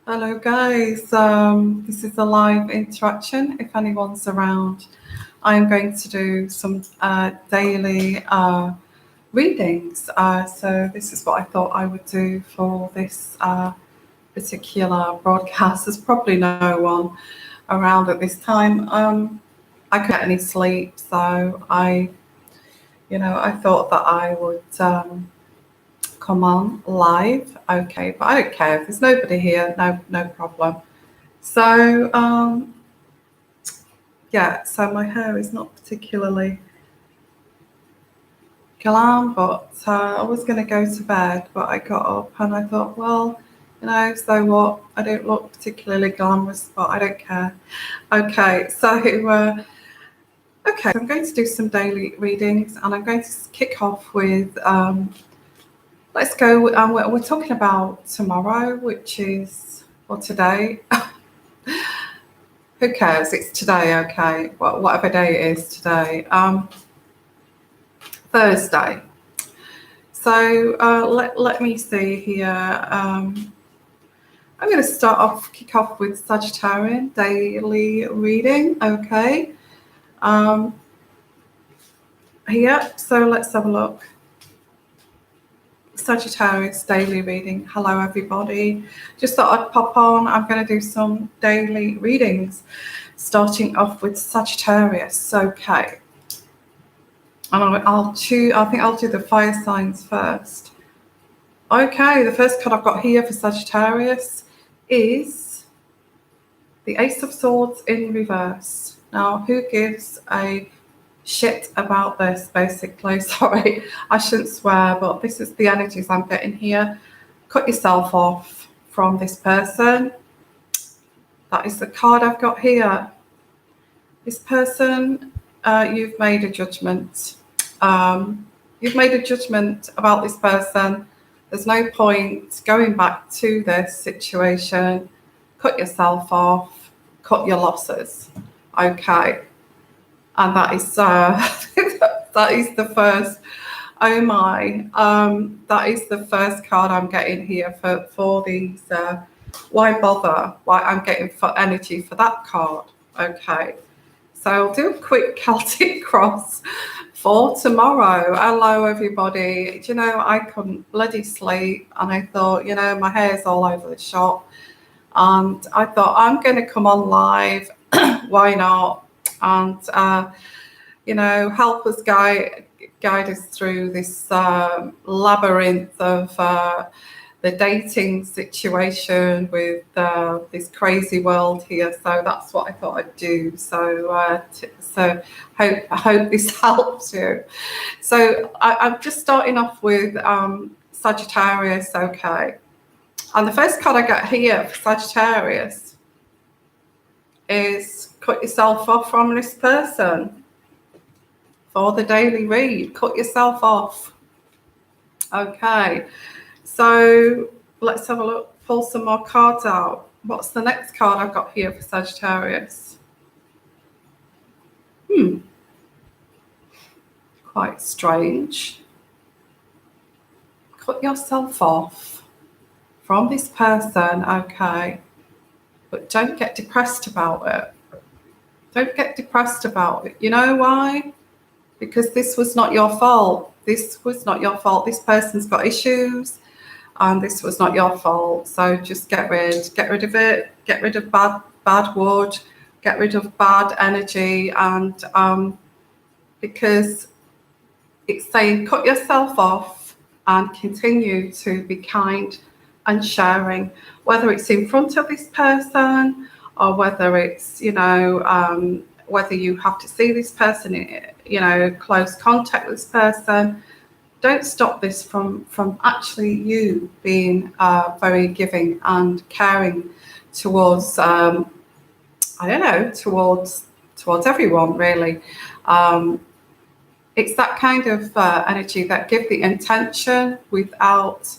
Hello, guys. This is a live interaction. If anyone's around, I am going to do some daily readings. So this is what I thought I would do for this particular broadcast. There's probably no one around at this time. I couldn't get any sleep, so I thought that I would. Come on live, okay, but I don't care if there's nobody here, no problem. So so my hair is not particularly glam, but I was going to go to bed, but I got up and I thought, well, so what, I don't look particularly glamorous, but I don't care. Okay, so I'm going to do some daily readings, and I'm going to kick off with let's go. We're talking about tomorrow, which is, or today. Who cares? It's today, okay. Whatever day it is today. Thursday. So let me see here. I'm going to kick off with Sagittarian daily reading, okay. Here, so let's have a look. Sagittarius daily reading. Hello everybody, just thought I'd pop on. I'm going to do some daily readings starting off with Sagittarius, okay. And I think I'll do the fire signs first. Okay, the first card I've got here for Sagittarius is the Ace of Swords in reverse. Now, who gives a shit about this, basically? Sorry, I shouldn't swear, but this is the energies I'm getting here. Cut yourself off from this person. That is the card I've got here. This person, you've made a judgment. You've made a judgment about this person. There's no point going back to this situation. Cut yourself off, cut your losses, okay. And that is that is the first. Oh my! That is the first card I'm getting here for these. Why bother? Why I'm getting for energy for that card? Okay, so I'll do a quick Celtic cross for tomorrow. Hello, everybody. Do you know, I couldn't bloody sleep, and I thought, my hair's all over the shop, and I thought I'm going to come on live. Why not? And help us guide us through this labyrinth of the dating situation with this crazy world here. So that's what I thought I'd do. So I hope this helps you. So I'm just starting off with Sagittarius, okay. And the first card I got here for Sagittarius is cut yourself off from this person. For the daily read, cut yourself off. Okay, so let's have a look, pull some more cards out. What's the next card I've got here for Sagittarius? Quite strange. Cut yourself off from this person, okay, but don't get depressed about it. Don't get depressed about it. You know why? Because this was not your fault. This was not your fault. This person's got issues, and this was not your fault. So just get rid of it. Get rid of bad wood. Get rid of bad energy, and because it's saying cut yourself off and continue to be kind and sharing, whether it's in front of this person or whether it's whether you have to see this person in close contact with this person. Don't stop this from actually you being very giving and caring towards towards everyone, really. It's that kind of energy that give the intention without,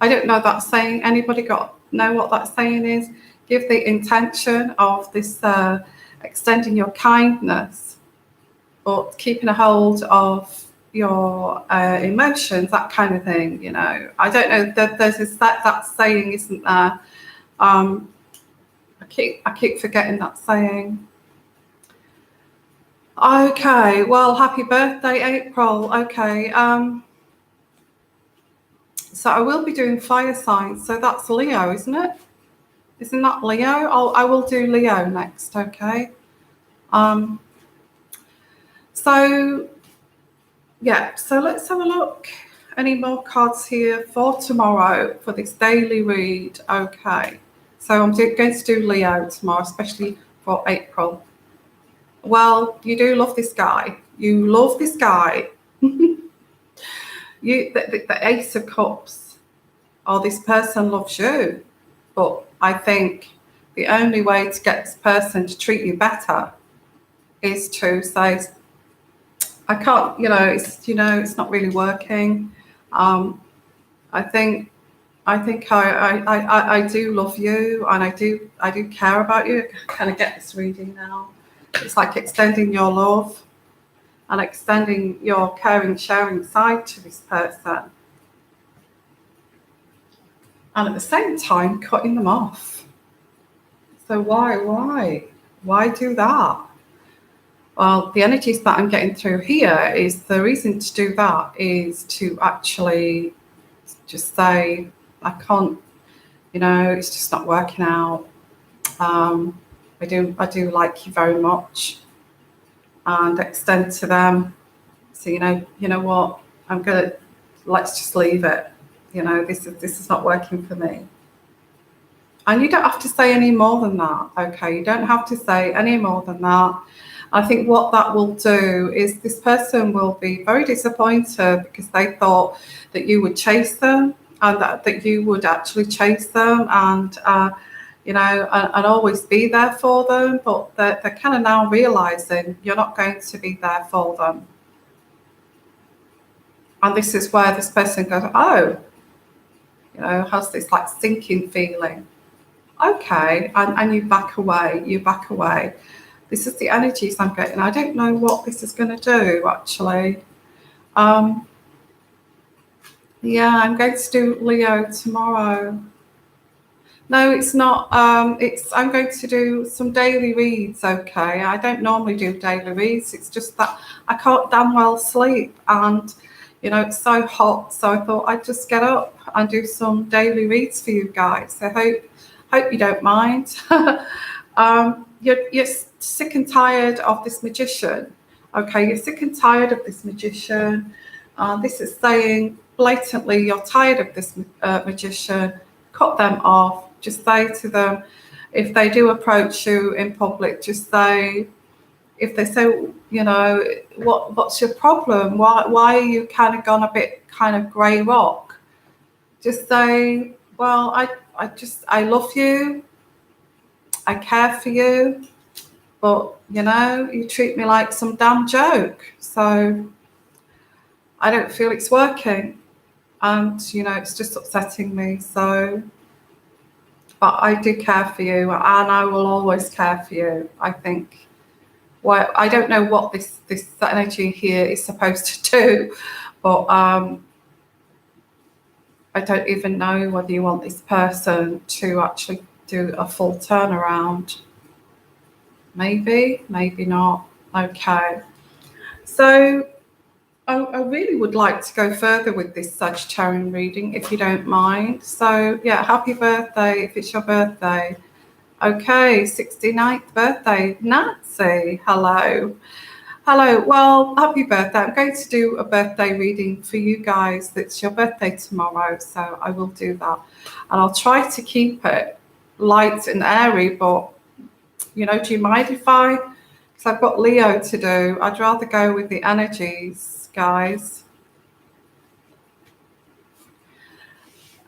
I don't know that saying, anybody know what that saying is? Give the intention of this extending your kindness, but keeping a hold of your emotions, that kind of thing. I don't know, there's that saying, isn't there? I keep forgetting that saying. Okay, well, happy birthday, April. Okay, so I will be doing fire signs. So that's Leo, isn't it? Isn't that Leo? I will do Leo next. Okay. So yeah. So let's have a look. Any more cards here for tomorrow for this daily read? Okay. So I'm going to do Leo tomorrow, especially for April. Well, you do love this guy. You love this guy. The Ace of Cups. Oh, this person loves you. But I think the only way to get this person to treat you better is to say, I can't, it's not really working. I think I do love you, and I do care about you. I kind of get this reading now. It's like extending your love and extending your caring, sharing side to this person. And at the same time, cutting them off. So why do that? Well, the energies that I'm getting through here is the reason to do that is to actually just say, I can't, it's just not working out. I do like you very much, and extend to them. So you know what, let's just leave it. This is not working for me. And you don't have to say any more than that. Okay, you don't have to say any more than that. I think what that will do is this person will be very disappointed because they thought that you would chase them, and that you would actually chase them and and always be there for them. But they're kind of now realizing you're not going to be there for them. And this is where this person goes, oh, has this like sinking feeling. Okay, and you back away. This is the energies I'm getting. I don't know what this is going to do, actually. Yeah, I'm going to do Leo tomorrow. No, it's not. I'm going to do some daily reads, okay? I don't normally do daily reads. It's just that I can't damn well sleep, and it's so hot. So I thought I'd just get up and do some daily reads for you guys. So hope you don't mind. You're sick and tired of this magician, okay? You're sick and tired of this magician. This is saying blatantly you're tired of this magician. Cut them off. Just say to them, if they do approach you in public, just say, if they say, what's your problem? Why are you kind of gone a bit kind of grey rock? Just say, well, I love you. I care for you, but you treat me like some damn joke. So I don't feel it's working, and it's just upsetting me. So, but I do care for you, and I will always care for you. I think. Well, I don't know what this energy here is supposed to do, but I don't even know whether you want this person to actually do a full turnaround. Maybe not. Okay. So I really would like to go further with this Sagittarian reading, if you don't mind. So yeah, happy birthday if it's your birthday. Okay, 69th birthday, Nancy. Hello. Well, happy birthday. I'm going to do a birthday reading for you guys. It's your birthday tomorrow, so I will do that. And I'll try to keep it light and airy, but do you mind if because I've got Leo to do. I'd rather go with the energies, guys.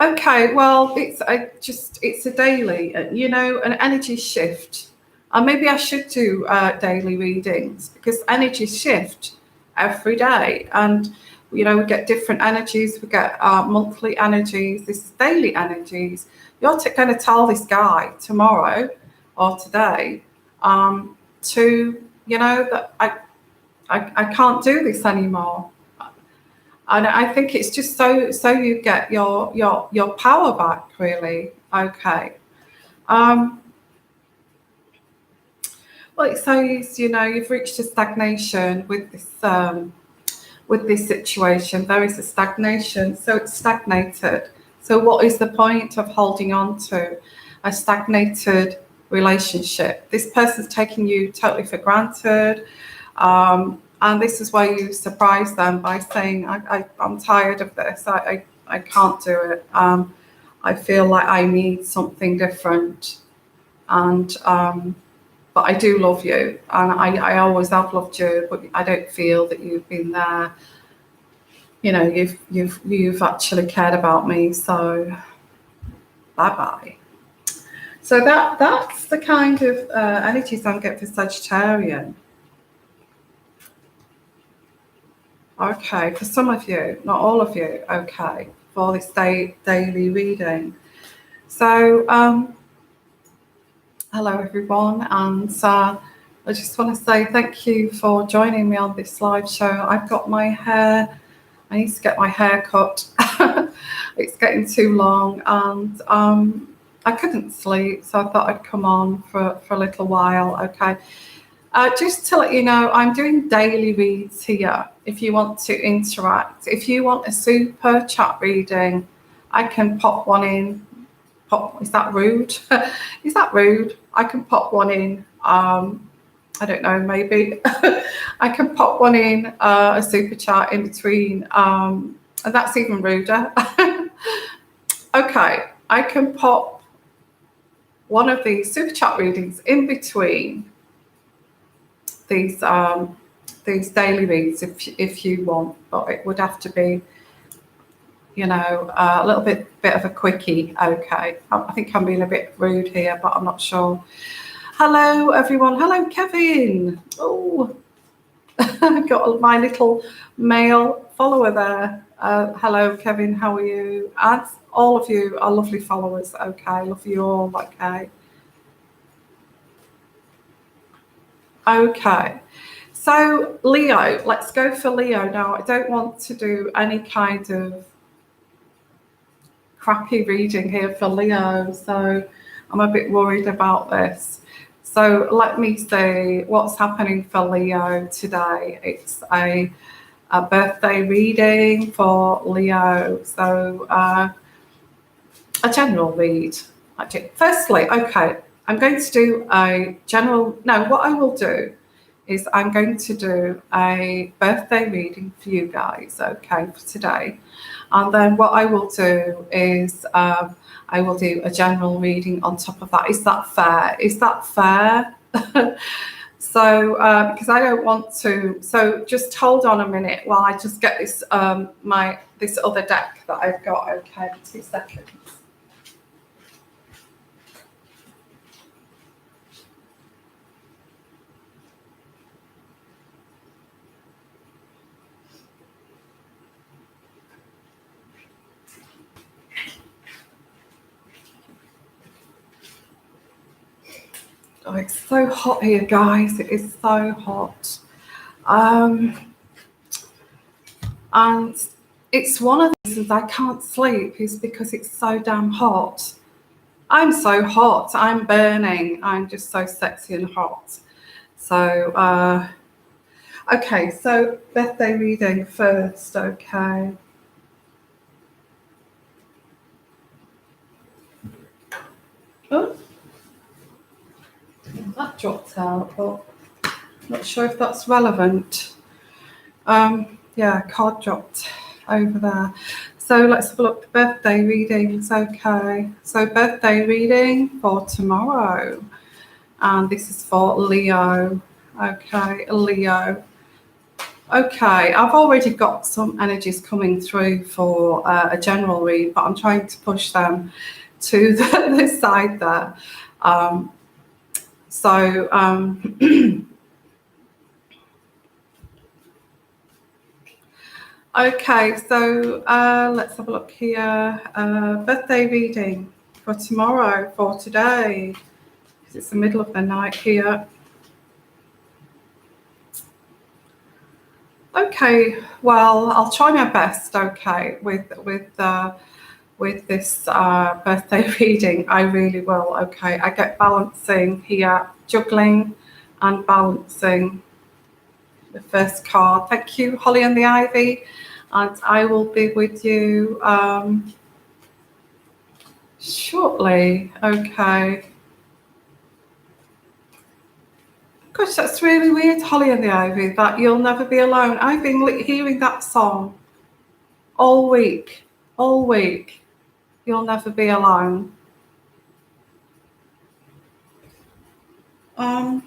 Okay, well, it's a daily, an energy shift. And maybe I should do daily readings, because energies shift every day. And, we get different energies. We get monthly energies. This is daily energies. You're going to tell this guy tomorrow or today that I can't do this anymore. And I think it's just so you get your power back, really. Okay. Well, it says, you know, you've reached a stagnation with this situation. There is a stagnation, so it's stagnated. So what is the point of holding on to a stagnated relationship? This person's taking you totally for granted. And this is why you surprise them by saying, I'm tired of this. I can't do it. I feel like I need something different. And but I do love you, and I always have loved you, but I don't feel that you've been there. You know, you've actually cared about me, so bye-bye. So that's the kind of energies I'm getting for Sagittarian. Okay, for some of you, not all of you, okay, for this daily reading. So, hello everyone, and I just want to say thank you for joining me on this live show. I've got my hair, I need to get my hair cut. It's getting too long, and I couldn't sleep, so I thought I'd come on for a little while, okay. Just to let you know, I'm doing daily reads here if you want to interact. If you want a super chat reading, I can pop one in. Is that rude? Is that rude? I can pop one in. I don't know, maybe. I can pop one in, a super chat in between. And that's even ruder. Okay, I can pop one of these super chat readings in between these daily reads if you want, but it would have to be, you know, a little bit of a quickie. Okay, I think I'm being a bit rude here, but I'm not sure. Hello everyone. Hello Kevin. Oh, I've got my little male follower there. Hello Kevin, how are you? And all of you are lovely followers. Okay, love you all. Okay, so Leo, let's go for Leo now. I don't want to do any kind of crappy reading here for Leo, so I'm a bit worried about this. So let me see what's happening for Leo today. It's a birthday reading for Leo, so a general read. Firstly, okay, I'm going to do a general. No, what I will do is I'm going to do a birthday reading for you guys, okay, for today. And then what I will do is I will do a general reading on top of that. Is that fair? Is that fair? So, because I don't want to, so just hold on a minute while I just get this, this other deck that I've got, okay, 2 seconds. Oh, it's so hot here, guys. It is so hot. And it's one of the reasons I can't sleep is because it's so damn hot. I'm so hot. I'm burning. I'm just so sexy and hot. So, okay, so birthday reading first, okay. Oh, that dropped out, but I'm not sure if that's relevant. Yeah, card dropped over there. So let's have a look. Birthday readings, okay. So birthday reading for tomorrow. And this is for Leo. Okay, Leo. Okay, I've already got some energies coming through for a general read, but I'm trying to push them to this side there. Okay, so let's have a look here. Birthday reading for tomorrow, for today, because it's the middle of the night here. Okay, well, I'll try my best, okay, with with this birthday reading. I really will. Okay, I get balancing here, juggling and balancing. The first card. Thank you, Holly and the Ivy. And I will be with you shortly. Okay. Gosh, that's really weird, Holly and the Ivy, that You'll Never Be Alone. I've been hearing that song all week. All week. You'll Never Be Alone. I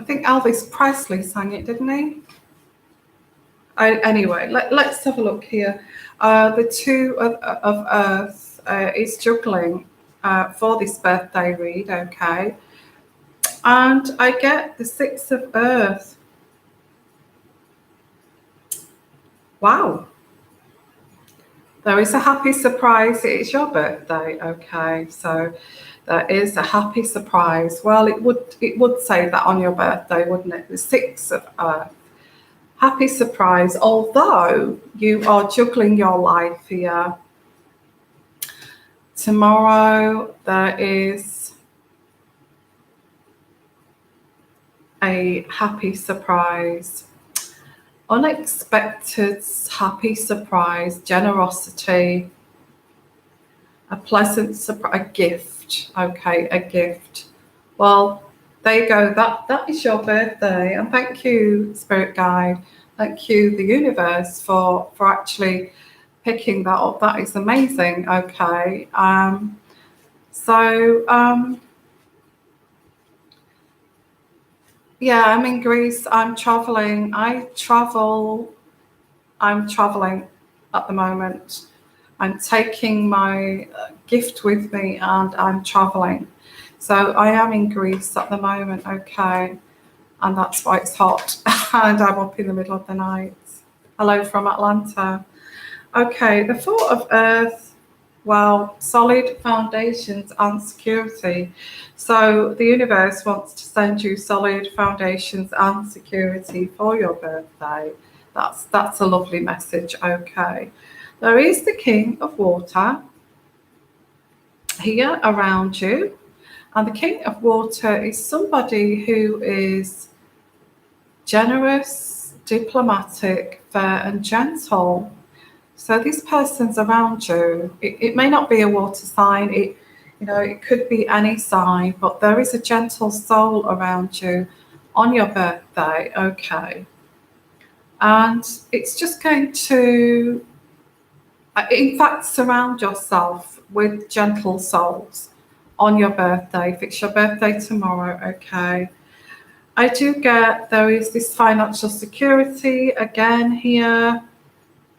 think Elvis Presley sang it, didn't he? Anyway, let's have a look here. The Two of Earth is juggling for this birthday read, okay? And I get the Six of Earth. Wow. There is a happy surprise. It's your birthday, okay? So there is a happy surprise. Well, it would say that on your birthday, wouldn't it? The Six of Earth. Happy surprise, although you are juggling your life here. Tomorrow there is a happy surprise. Unexpected happy surprise, generosity, a pleasant surprise, a gift. Okay, a gift. Well, there you go. That is your birthday, and thank you, Spirit Guide. Thank you, the universe, for actually picking that up. That is amazing. Okay. Yeah, I'm in Greece. I'm traveling. I'm traveling at the moment. I'm taking my gift with me, and I'm traveling. So I am in Greece at the moment, okay, and that's why it's hot, and I'm up in the middle of the night. Hello from Atlanta. Okay, the Four of Earth, well, solid foundations and security. So the universe wants to send you solid foundations and security for your birthday. That's a lovely message, okay. There is the King of Water here around you. And the King of Water is somebody who is generous, diplomatic, fair and gentle. So this person's around you. It may not be a water sign. It could be any sign, but there is a gentle soul around you on your birthday, okay. And it's just going to, in fact, surround yourself with gentle souls on your birthday. If it's your birthday tomorrow, okay. I do get there is this financial security again here.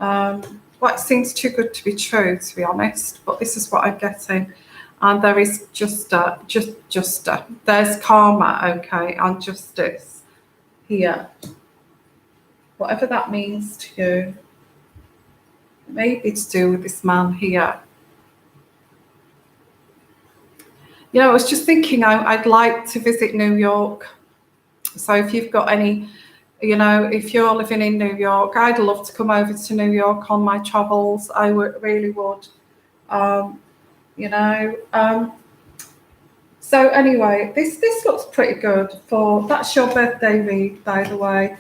It seems too good to be true, to be honest, but this is what I'm getting. And there is there's karma, okay, and justice here. Whatever that means to you. Maybe to do with this man here. I was just thinking I'd like to visit New York. So if you've got any, if you're living in New York, I'd love to come over to New York on my travels. I really would. So anyway, this looks pretty good that's your birthday read, by the way.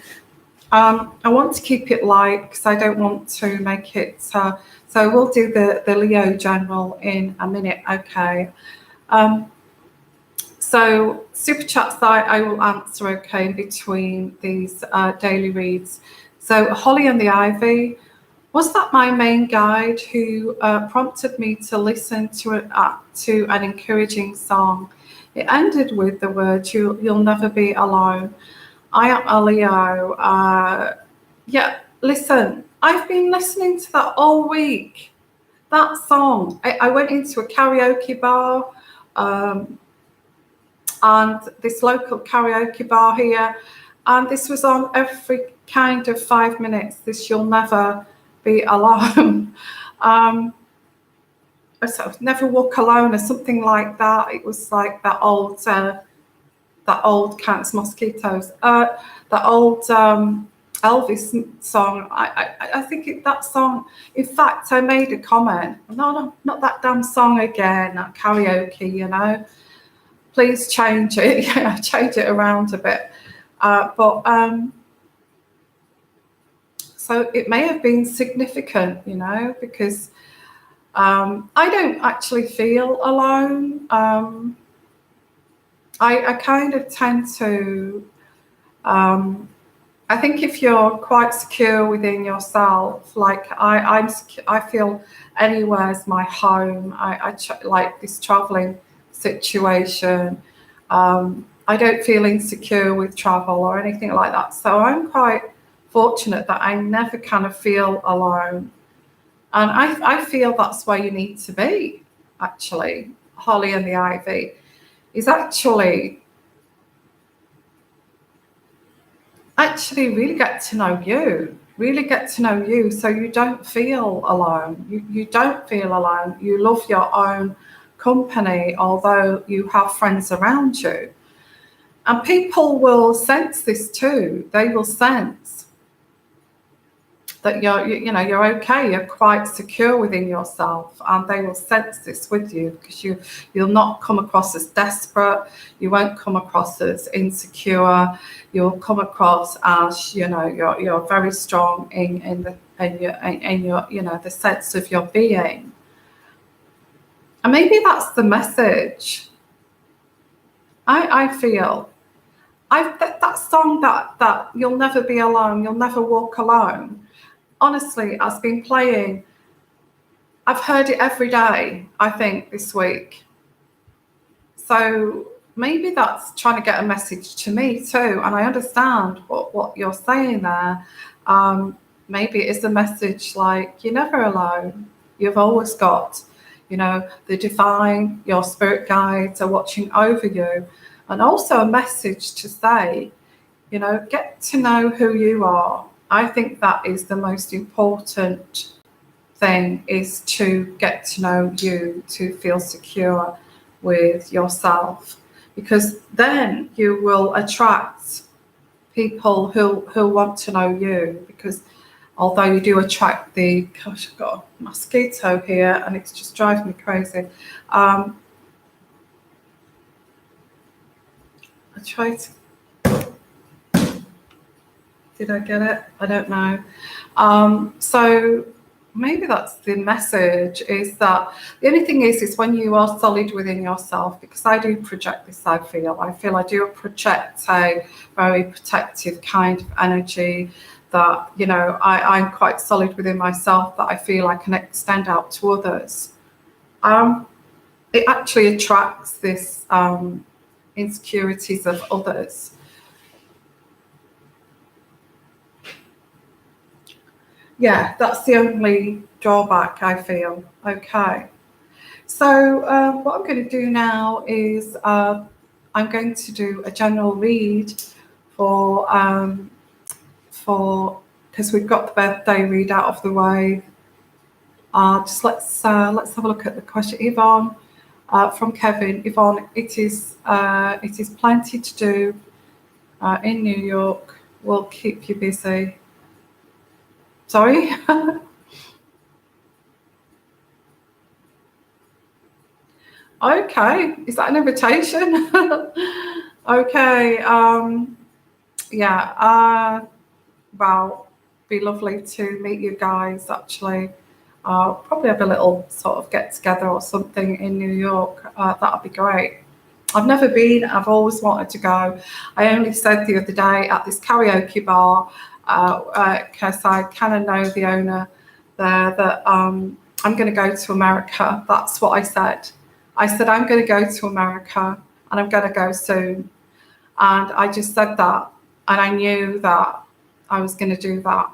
I want to keep it light because I don't want to make it, so we'll do the Leo general in a minute, okay. So super chats that I will answer, okay, in between these daily reads. So Holly and the Ivy, was that my main guide who prompted me to listen to an encouraging song? It ended with the words, you'll never be alone. I am a Leo. Listen, I've been listening to that all week. That song. I went into a karaoke bar, and this local karaoke bar here, and this was on every kind of 5 minutes. This You'll Never Be Alone. So Never Walk Alone or something like that. It was like that old counts mosquitoes. That old Elvis song. I think that song. In fact, I made a comment. No, not that damn song again. That karaoke, you know. Please change it. Yeah, change it around a bit. So it may have been significant, you know, because I don't actually feel alone. I kind of tend to. I think if you're quite secure within yourself, like I feel anywhere's my home. Like this traveling situation. I don't feel insecure with travel or anything like that. So I'm quite fortunate that I never kind of feel alone. And I feel that's where you need to be, actually. Holly and the Ivy is actually really get to know you so you don't feel alone. You don't feel alone. You love your own company, although you have friends around you. And people will sense this too. They will sense that you're okay, you're quite secure within yourself, and they will sense this with you because you'll not come across as desperate, you won't come across as insecure, you'll come across as you're very strong in your the sense of your being. And maybe that's the message. I feel that song that you'll never be alone, you'll never walk alone. Honestly, has been playing. I've heard it every day, I think, this week. So maybe that's trying to get a message to me too. And I understand what you're saying there. Maybe it is a message like, you're never alone. You've always got, the divine, your spirit guides are watching over you. And also a message to say, get to know who you are. I think that is the most important thing, is to get to know you, to feel secure with yourself, because then you will attract people who want to know you. Because although you do attract gosh, I've got a mosquito here and it's just driving me crazy. I try to. Did I get it? I don't know. So maybe that's the message, is that the only thing is when you are solid within yourself, because I do project this, I feel I do project a very protective kind of energy that, I'm quite solid within myself, that I feel I can extend out to others. It actually attracts this insecurities of others. Yeah, that's the only drawback, I feel. Okay. So what I'm going to do now is I'm going to do a general read for because we've got the birthday read out of the way. Just let's have a look at the question. Yvonne, from Kevin. Yvonne, it is plenty to do in New York. Will keep you busy. Sorry. Okay, is that an invitation? Okay. Yeah. Well, be lovely to meet you guys. Actually, probably have a little sort of get together or something in New York. That'd be great. I've never been. I've always wanted to go. I only said the other day at this karaoke bar, because I kind of know the owner there, that I'm going to go to America. That's what I said. I said, I'm going to go to America and I'm going to go soon. And I just said that. And I knew that I was going to do that.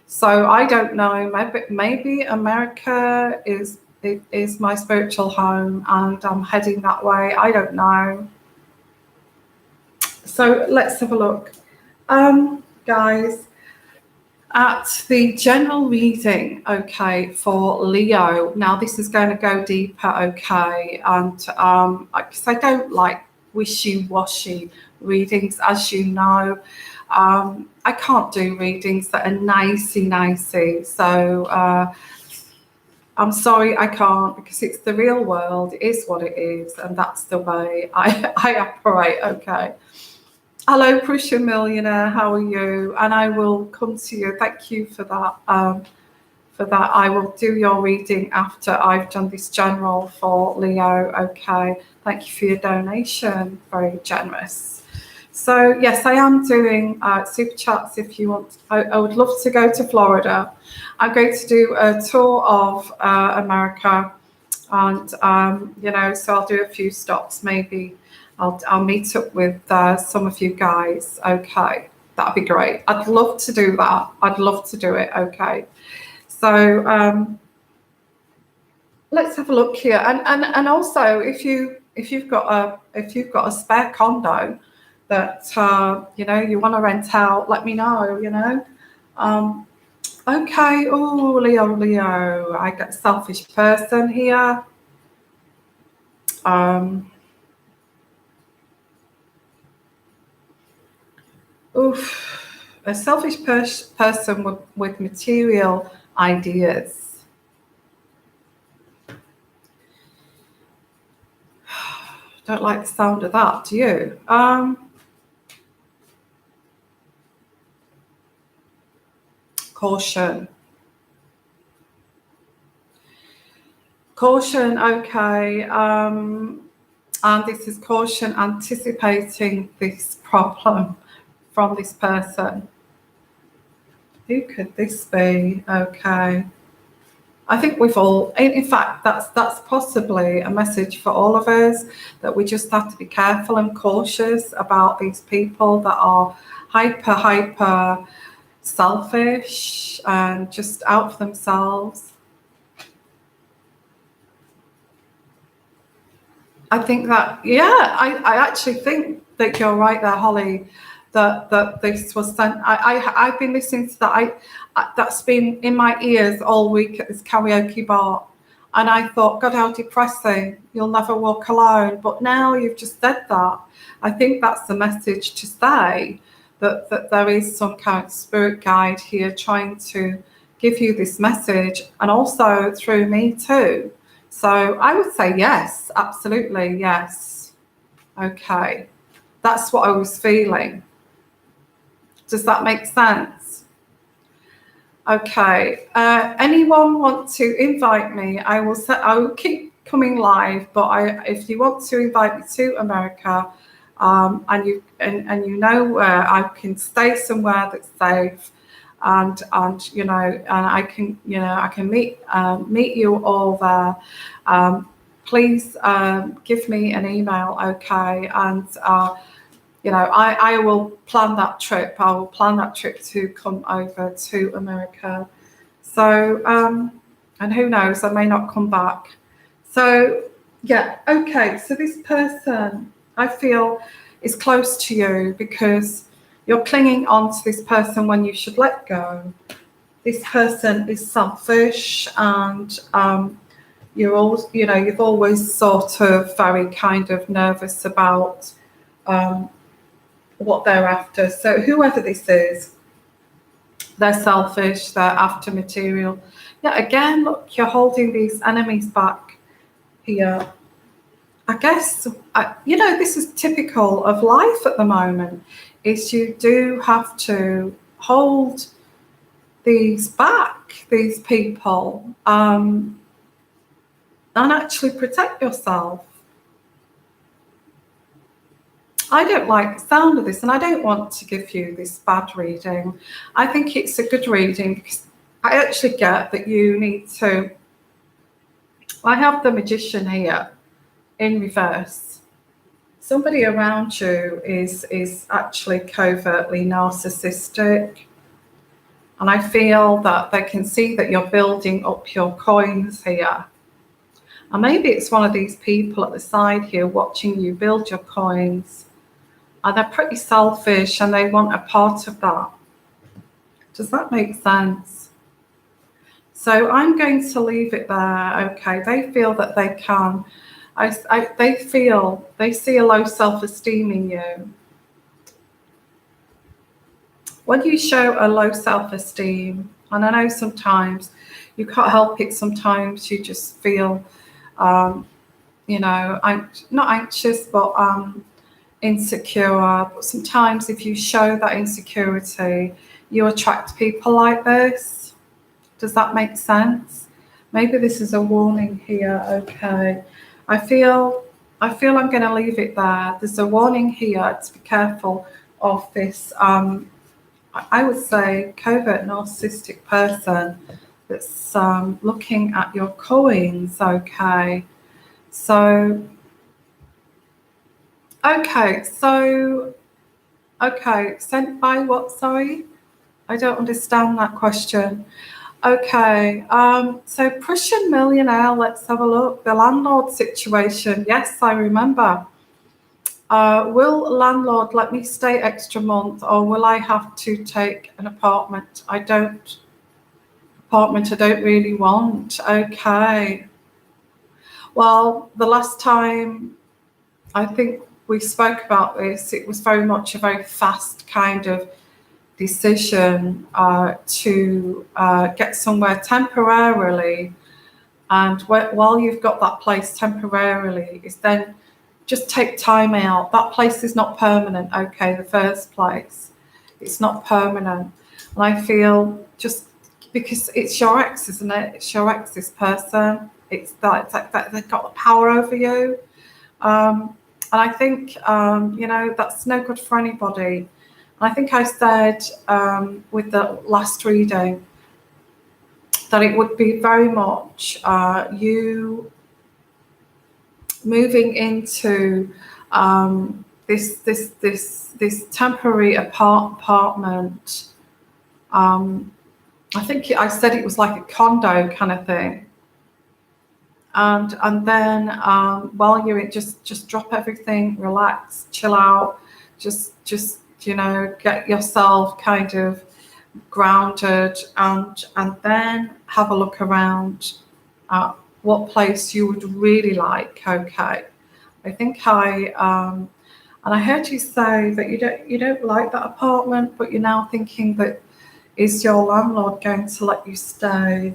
So I don't know. Maybe America is my spiritual home and I'm heading that way. I don't know. So let's have a look. Guys, at the general reading, okay, for Leo. Now this is going to go deeper, okay, and because I don't like wishy-washy readings, as you know. I can't do readings that are nicey. So I'm sorry, I can't, because it's the real world. It is what it is, and that's the way I operate. Okay. Hello, Prussian Millionaire. How are you? And I will come to you. Thank you for that. I will do your reading after I've done this general for Leo. Okay. Thank you for your donation. Very generous. So yes, I am doing super chats if you want. I would love to go to Florida. I'm going to do a tour of America, and so I'll do a few stops. Maybe I'll meet up with some of you guys. Okay, that'd be great. I'd love to do that. I'd love to do it. Okay, so let's have a look here, and also if you've got a spare condo that you want to rent out, let me know. Okay. Oh, Leo, I got a selfish person here. A selfish person with material ideas. Don't like the sound of that, do you? Caution. Okay. And this is caution, anticipating this problem from this person. Who could this be? Okay. I think we've all, in fact, that's possibly a message for all of us, that we just have to be careful and cautious about these people that are hyper selfish and just out for themselves. I think that, I actually think that you're right there, Holly, that this was sent. I've been listening to that. That's been in my ears all week at this karaoke bar. And I thought, God, how depressing. You'll never walk alone. But now you've just said that. I think that's the message to say, that there is some kind of spirit guide here trying to give you this message, and also through me too. So I would say yes, absolutely, yes. Okay, that's what I was feeling. Does that make sense? Okay, anyone want to invite me? I will keep coming live, but if you want to invite me to America, and you know where I can stay somewhere that's safe, and I can meet you all there. Please give me an email, okay? And I will plan that trip. I will plan that trip to come over to America. So and who knows, I may not come back. So yeah, okay. So this person, I feel, is close to you because you're clinging on to this person when you should let go. This person is selfish, and you've always sort of very kind of nervous about what they're after. So whoever this is, they're selfish, they're after material. Yeah, again, look, you're holding these enemies back here. I guess, this is typical of life at the moment, is you do have to hold these back, these people, and actually protect yourself. I don't like the sound of this, and I don't want to give you this bad reading. I think it's a good reading because I actually get that you need to. I have the Magician here in reverse. Somebody around you is actually covertly narcissistic, and I feel that they can see that you're building up your coins here. And maybe it's one of these people at the side here watching you build your coins, and they're pretty selfish and they want a part of that. Does that make sense? So I'm going to leave it there. Okay, they feel that they can. They see a low self-esteem in you. when you show a low self-esteem, and I know sometimes you can't help it, sometimes you just feel, you know, not anxious, but insecure. But sometimes if you show that insecurity, you attract people like this. Does that make sense? Maybe this is a warning here. Okay. I feel I'm going to leave it there. There's a warning here to be careful of this, I would say, covert narcissistic person that's looking at your coins. Okay. So, sent by what? Sorry, I don't understand that question. Okay, so Prussian millionaire, let's have a look. The landlord situation. Yes, I remember. Will landlord let me stay extra month, or will I have to take an apartment? I don't really want. Okay. Well, the last time I think we spoke about this, it was very much a very fast kind of decision to get somewhere temporarily, and while you've got that place temporarily, is then just take time out. That place is not permanent. Okay, the first place, it's not permanent, and I feel just because it's your ex, isn't it? It's your ex, this person. It's that they've got the power over you, and I think you know, that's no good for anybody. I think I said with the last reading that it would be very much you moving into this temporary apartment. I think I said it was like a condo kind of thing, and then while you're in, just drop everything, relax, chill out, just you know, get yourself kind of grounded, and then have a look around at what place you would really like. Okay, I think and I heard you say that you don't like that apartment, but you're now thinking that, is your landlord going to let you stay?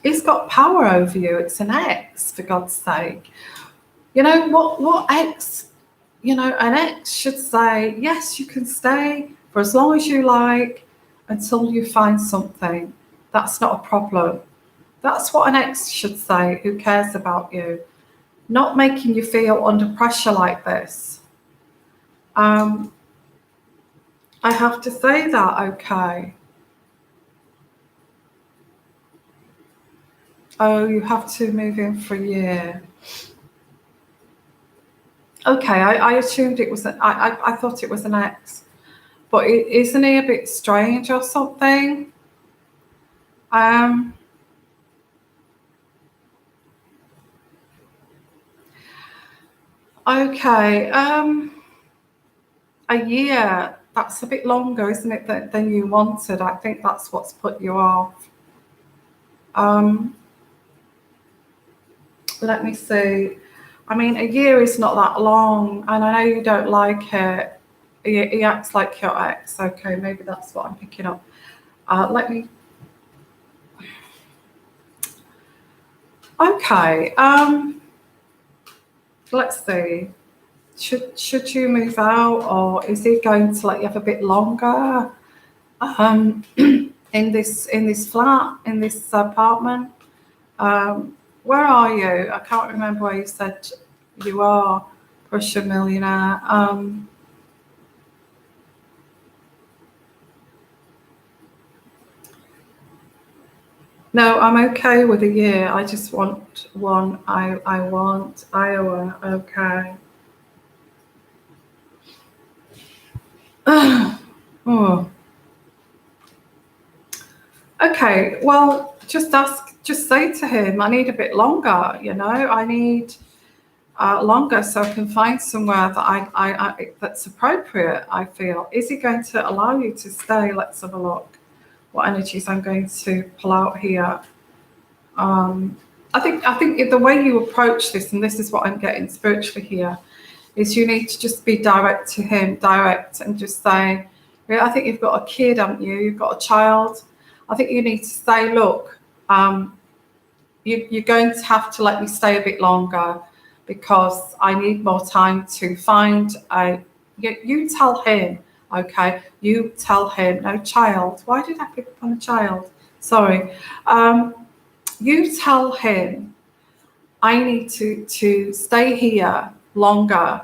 He's got power over you. It's an ex, for God's sake. You know what ex? You know, an ex should say, yes, you can stay for as long as you like until you find something. That's not a problem. That's what an ex should say, who cares about you, not making you feel under pressure like this. I have to say that. Okay. Oh, you have to move in for a year. Okay, I assumed it was I thought it was an ex, but isn't he a bit strange or something? Okay, a year. That's a bit longer, isn't it, than you wanted? I think that's what's put you off. Let me see. I mean, a year is not that long, and I know you don't like it. He acts like your ex. Okay, maybe that's what I'm picking up. Let me. Okay. Let's see. Should you move out, or is he going to let you have a bit longer? In this flat, in this apartment. Where are you? I can't remember where you said you are, Russian millionaire. No, I'm okay with a year. I just want one. I want Iowa. Okay. Oh. Okay. Well, just say to him, I need a bit longer. You know, I need longer so I can find somewhere that I that's appropriate. I feel. Is he going to allow you to stay? Let's have a look. What energies I'm going to pull out here. I think the way you approach this, and this is what I'm getting spiritually here, is you need to just be direct to him, direct, and just say, I think you've got a kid, haven't you? You've got a child. I think you need to say, look, you're going to have to let me stay a bit longer because I need more time to find a... You tell him, okay? You tell him, no, child. Why did I pick up on a child? Sorry. You tell him, I need to stay here longer.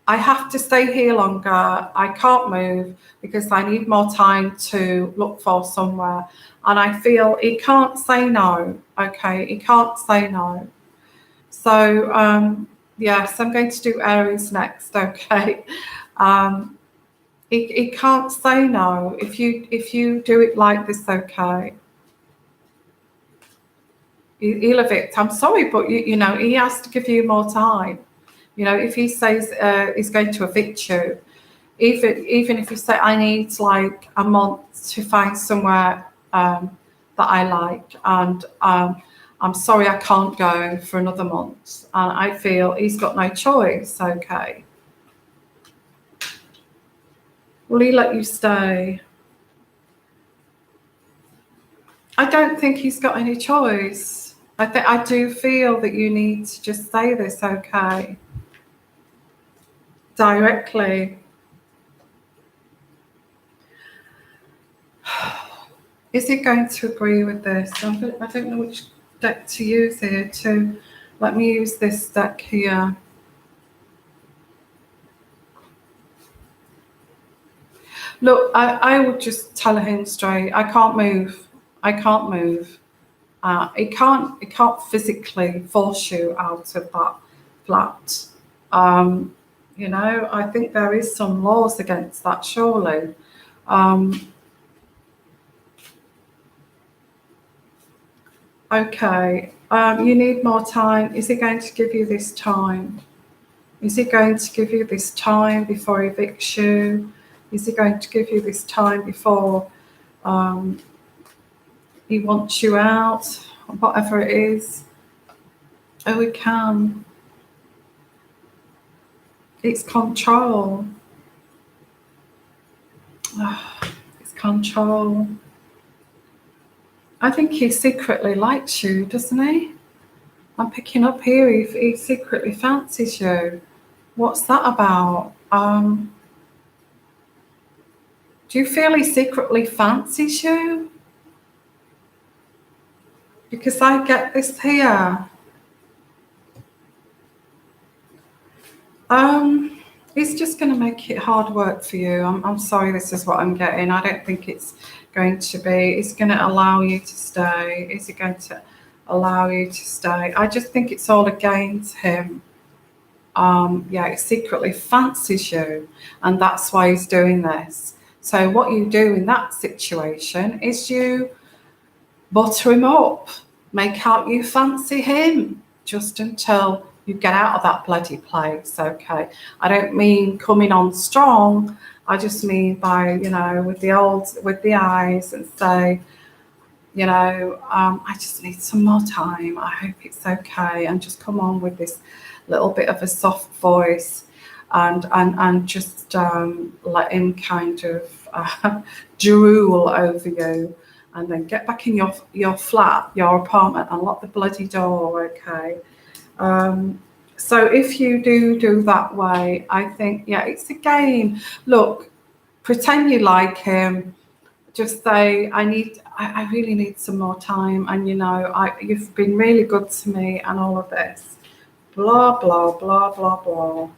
I have to stay here longer. I can't move because I need more time to look for somewhere. And I feel he can't say no. Okay, he can't say no. So yes, I'm going to do Aries next. Okay, he can't say no if you do it like this. Okay, he'll evict. I'm sorry, but you know he has to give you more time. You know, if he says he's going to evict you, even if you say I need like a month to find somewhere that I like, and I'm sorry I can't go for another month, and I feel he's got no choice. Okay, will he let you stay? I don't think he's got any choice. I do feel that you need to just say this, okay, directly. Is he going to agree with this? I don't know which deck to use here. Let me use this deck here. Look, I would just tell him straight. I can't move. I can't move. It can't physically force you out of that flat. You know, I think there is some laws against that, surely. Okay, you need more time. Is he going to give you this time? Is he going to give you this time before he evicts you? Is he going to give you this time before he wants you out? Whatever it is. Oh, he can. It's control. It's control. I think he secretly likes you, doesn't he? I'm picking up here, he secretly fancies you. What's that about? Do you feel he secretly fancies you? Because I get this here. He's just going to make it hard work for you. I'm sorry, this is what I'm getting. I don't think it's going to be. He's going to allow you to stay. Is he going to allow you to stay? I just think it's all against him. Yeah, he secretly fancies you, and that's why he's doing this. So what you do in that situation is you butter him up, make out you fancy him, just until you get out of that bloody place. Okay, I don't mean coming on strong. I just mean by, you know, with the eyes, and say, you know, I just need some more time. I hope it's okay, and just come on with this little bit of a soft voice, and just let him kind of drool over you, and then get back in your flat, your apartment, and lock the bloody door. Okay. So if you do that way, I think, yeah, it's a game. Look, pretend you like him. Just say, I really need some more time, and you know, you've been really good to me, and all of this, blah blah blah blah blah.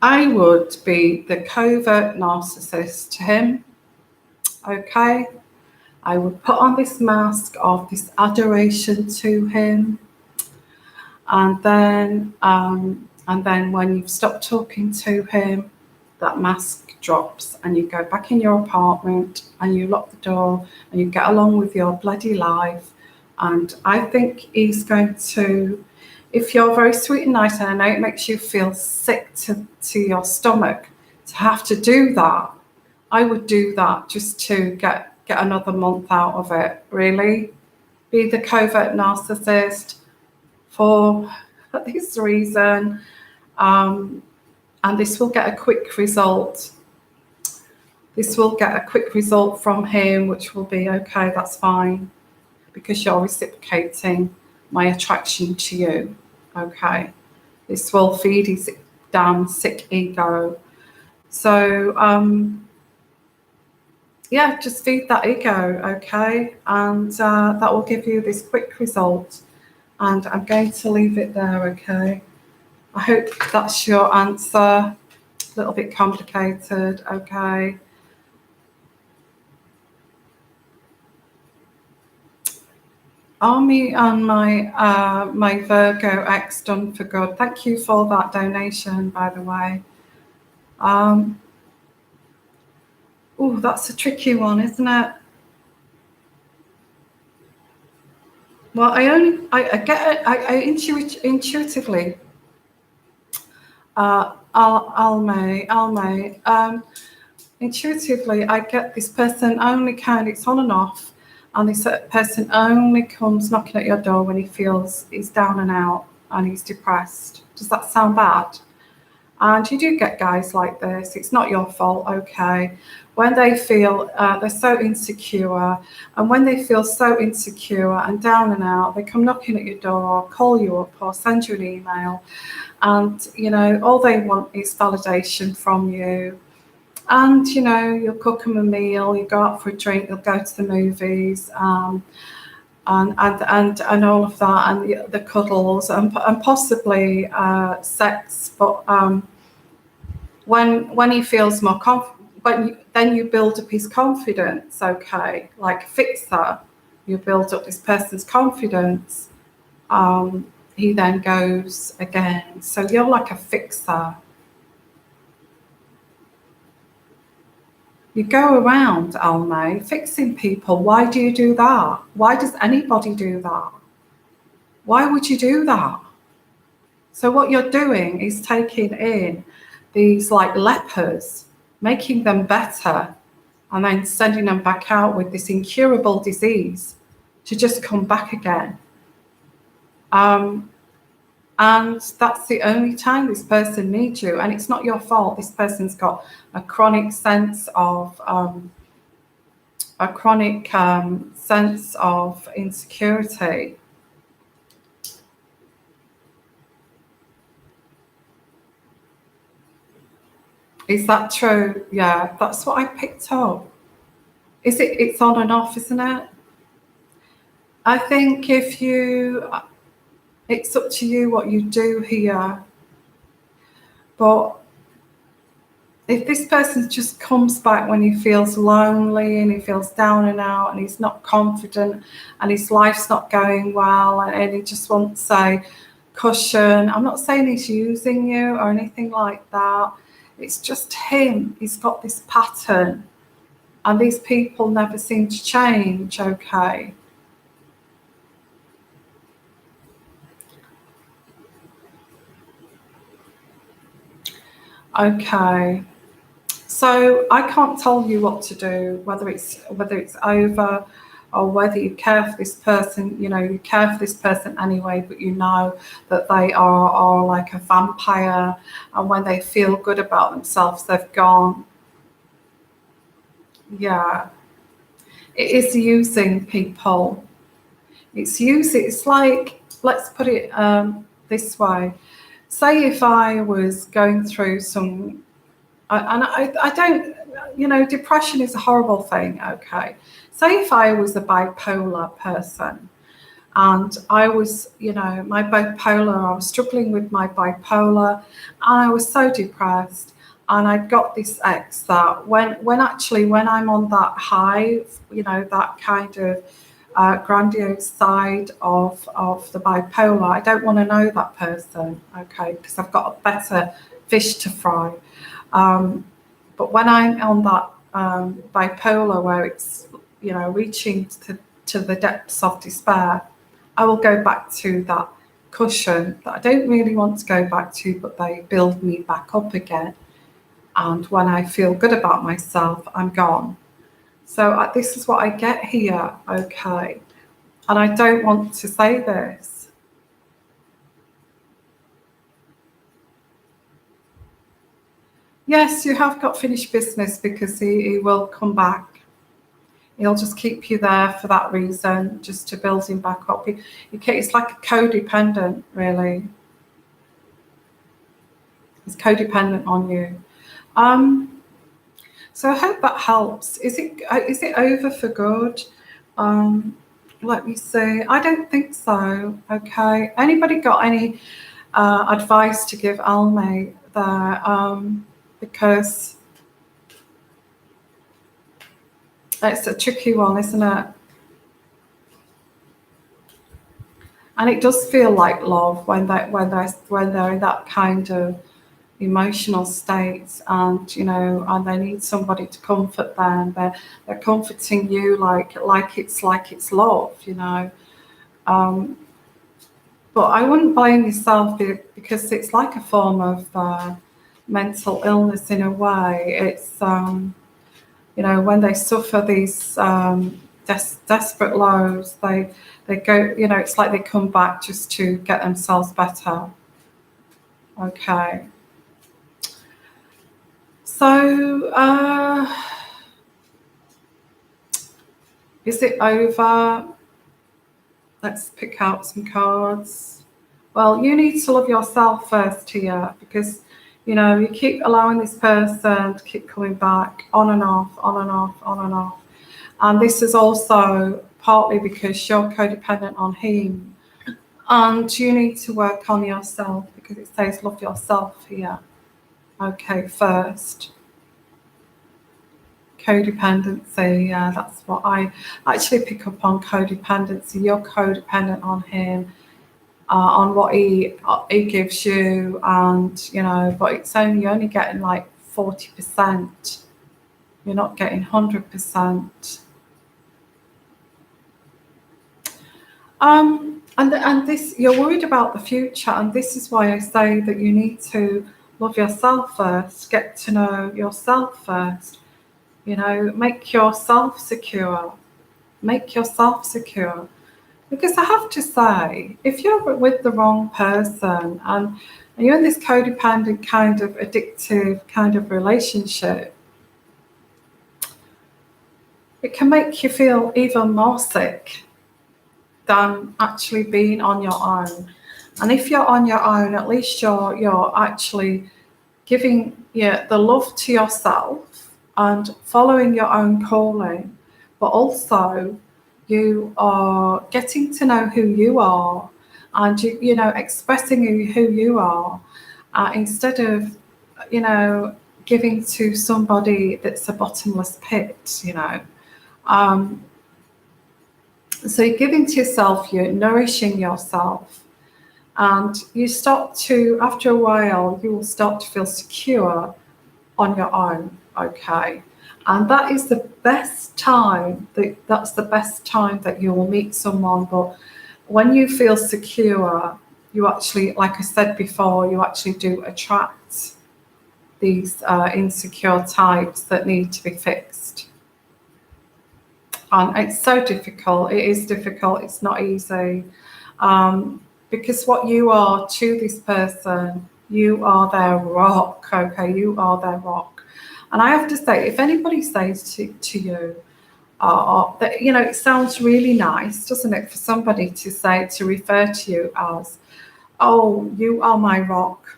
I would be the covert narcissist to him. Okay, I would put on this mask of this adoration to him, and then when you've stopped talking to him, that mask drops, and you go back in your apartment, and you lock the door, and you get along with your bloody life. And I think he's going to, if you're very sweet and nice, and I know it makes you feel sick to your stomach to have to do that, I would do that just to get another month out of it, really. be the covert narcissist for this reason, and this will get a quick result. This will get a quick result from him, which will be okay, that's fine, because you're reciprocating my attraction to you. Okay, this will feed his damn sick ego. So yeah, just feed that ego, okay, and that will give you this quick result. And I'm going to leave it there, okay. I hope that's your answer. A little bit complicated, okay. Army and my Virgo X done for good. Thank you for that donation, by the way. Oh, that's a tricky one, isn't it? Well, I get it. I intuitively. Almay. Intuitively, I get this person only it's on and off, and this person only comes knocking at your door when he feels he's down and out and he's depressed. Does that sound bad? And you do get guys like this. It's not your fault, okay? When they feel they're so insecure, and when they feel so insecure and down and out, they come knocking at your door or call you up or send you an email. And, you know, all they want is validation from you. And, you know, you'll cook them a meal, you go out for a drink, you'll go to the movies, and all of that, and the cuddles, and possibly sex. But when he feels more confident, then you build up his confidence, okay? Like a fixer, you build up this person's confidence. He then goes again. So you're like a fixer. You go around, Almay, fixing people. Why do you do that? Why does anybody do that? Why would you do that? So what you're doing is taking in these like lepers, making them better, and then sending them back out with this incurable disease to just come back again. And that's the only time this person needs you. And it's not your fault. This person's got a chronic sense of insecurity. Is that true? Yeah, that's what I picked up. It's on and off, isn't it? I think it's up to you what you do here. But if this person just comes back when he feels lonely and he feels down and out and he's not confident and his life's not going well, and he just wants a cushion, I'm not saying he's using you or anything like that. It's just him. He's got this pattern, and these people never seem to change, okay? Okay. So I can't tell you what to do, whether it's over or whether you care for this person. You know, you care for this person anyway, but you know that they are like a vampire, and when they feel good about themselves, they've gone. Yeah, it is using people. It's like, let's put it this way. Say if I was going through some, and I don't, you know, depression is a horrible thing, okay? Say if I was a bipolar person, and I was, you know, I was struggling with my bipolar, and I was so depressed, and I'd got this ex that when I'm on that high, you know, that kind of grandiose side of the bipolar, I don't want to know that person, okay, because I've got a better fish to fry. But when I'm on that bipolar where it's, you know, reaching to the depths of despair, I will go back to that cushion that I don't really want to go back to, but they build me back up again. And when I feel good about myself, I'm gone. So this is what I get here, okay. And I don't want to say this. Yes, you have got finished business because he will come back. He'll just keep you there for that reason, just to build him back up. It's like a codependent, really. He's codependent on you. So I hope that helps. Is it over for good? Let me see. I don't think so. Okay. Anybody got any advice to give Almay there? Because it's a tricky one, isn't it? And it does feel like love when they're in that kind of emotional state, and and they need somebody to comfort them. They're comforting you like it's love, But I wouldn't blame yourself because it's like a form of mental illness in a way. It's when they suffer these desperate lows, they go, it's like they come back just to get themselves better. Okay. So, is it over? Let's pick out some cards. Well, you need to love yourself first here, because, you keep allowing this person to keep coming back on and off, on and off, on and off. And this is also partly because you're codependent on him. And you need to work on yourself, because it says love yourself here. Okay, first. Codependency, yeah, that's what I actually pick up on. Codependency. You're codependent on him, on what he gives you, and but it's only getting like 40%. You're not getting 100%. And this, you're worried about the future, and this is why I say that you need to love yourself first, get to know yourself first. Make yourself secure. Make yourself secure. Because I have to say, if you're with the wrong person and you're in this codependent kind of addictive kind of relationship, it can make you feel even more sick than actually being on your own. And if you're on your own, at least you're actually giving the love to yourself and following your own calling, but also you are getting to know who you are, and expressing who you are, instead of giving to somebody that's a bottomless pit. So you're giving to yourself, you're nourishing yourself, and you start to, after a while, you will start to feel secure on your own. Okay. And that is the best time, that's the best time that you will meet someone. But when you feel secure, you actually, like I said before, you actually do attract these insecure types that need to be fixed. And it's so difficult. It is difficult. It's not easy. Because what you are to this person, you are their rock. Okay, you are their rock. And I have to say, if anybody says to you, that, it sounds really nice, doesn't it, for somebody to refer to you as, oh, you are my rock.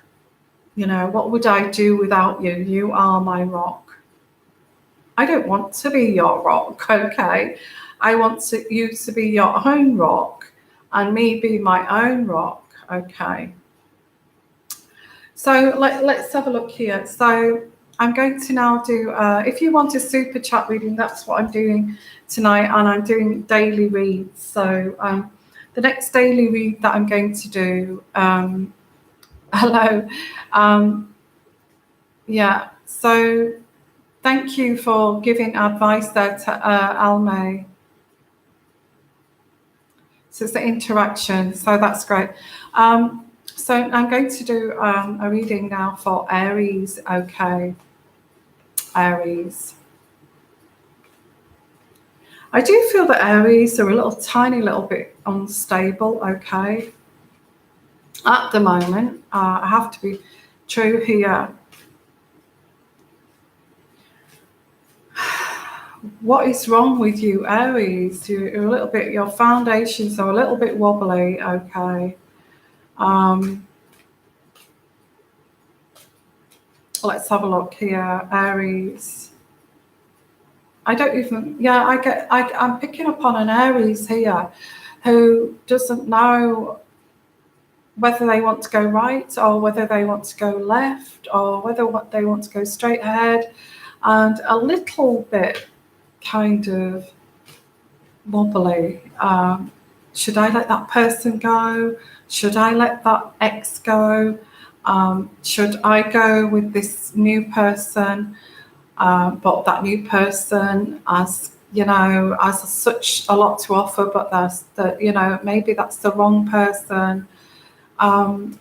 What would I do without you? You are my rock. I don't want to be your rock, okay? I want you to be your own rock and me be my own rock, okay? So let's have a look here. So I'm going to now do, if you want a super chat reading, that's what I'm doing tonight, and I'm doing daily reads. So the next daily read that I'm going to do, hello, yeah, so thank you for giving advice there to Almay. So it's the interaction, so that's great. So I'm going to do a reading now for Aries, okay. Aries. I do feel that Aries are a little tiny little bit unstable, okay, at the moment. I have to be true here. What is wrong with you, Aries? You're a little bit, your foundations are a little bit wobbly, okay. Let's have a look here, Aries. I don't even, yeah, I'm picking up on an Aries here who doesn't know whether they want to go right or whether they want to go left or whether they want to go straight ahead, and a little bit kind of wobbly. Should I let that person go? Should I let that ex go? Should I go with this new person? But that new person has, has such a lot to offer, but maybe that's the wrong person. A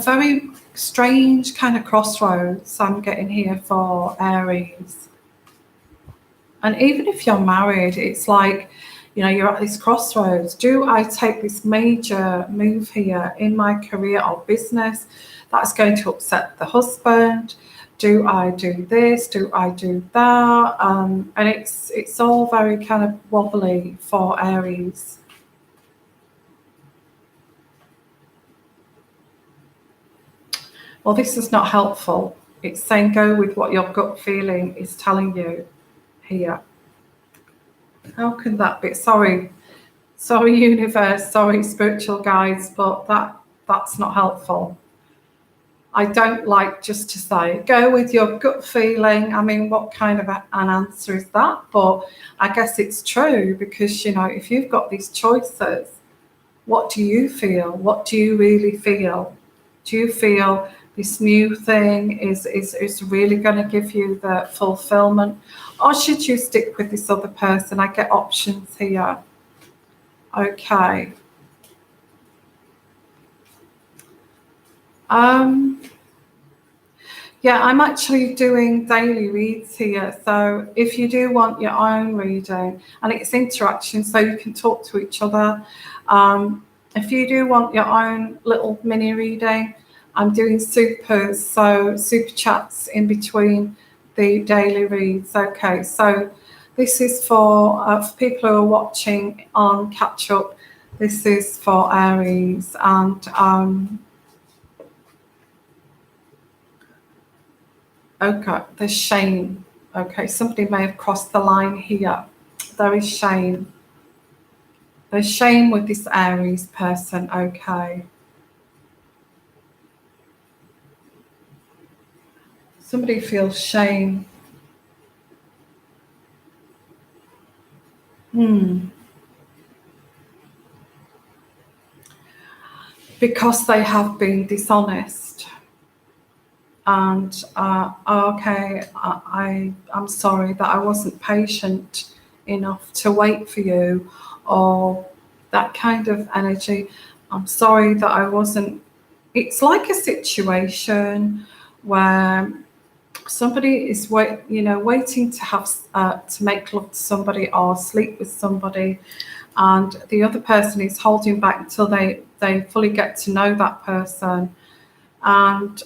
very strange kind of crossroads I'm getting here for Aries. And even if you're married, it's like, you're at this crossroads. Do I take this major move here in my career or business that's going to upset the husband? Do I do this? Do I do that? And it's all very kind of wobbly for Aries. Well, this is not helpful. It's saying go with what your gut feeling is telling you here. How can that be? Sorry, universe, sorry, spiritual guides, but that's not helpful. I don't like just to say, go with your gut feeling. I mean, what kind of an answer is that? But I guess it's true because, if you've got these choices, what do you feel? What do you really feel? Do you feel this new thing is really going to give you the fulfillment? Or should you stick with this other person? I get options here. Okay. Yeah, I'm actually doing daily reads here. So if you do want your own reading, and it's interaction, so you can talk to each other. If you do want your own little mini reading, I'm doing supers, so super chats in between the daily reads. Okay, so this is for people who are watching on catch up. This is for Aries, and okay, there's shame. Okay, somebody may have crossed the line here. There is shame. There's shame with this Aries person. Okay. Somebody feels shame. Because they have been dishonest. And okay, I'm sorry that I wasn't patient enough to wait for you, or that kind of energy. I'm sorry that I wasn't. It's like a situation where somebody is waiting to have to make love to somebody or sleep with somebody, and the other person is holding back until they fully get to know that person, and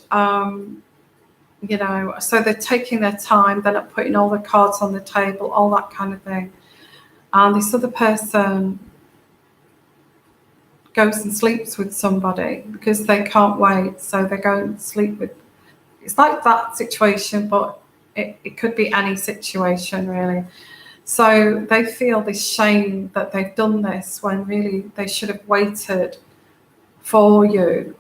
so they're taking their time, they're not putting all the cards on the table, all that kind of thing. And this other person goes and sleeps with somebody because they can't wait, so they go and sleep with. It's like that situation, but it could be any situation really. So they feel this shame that they've done this when really they should have waited for you.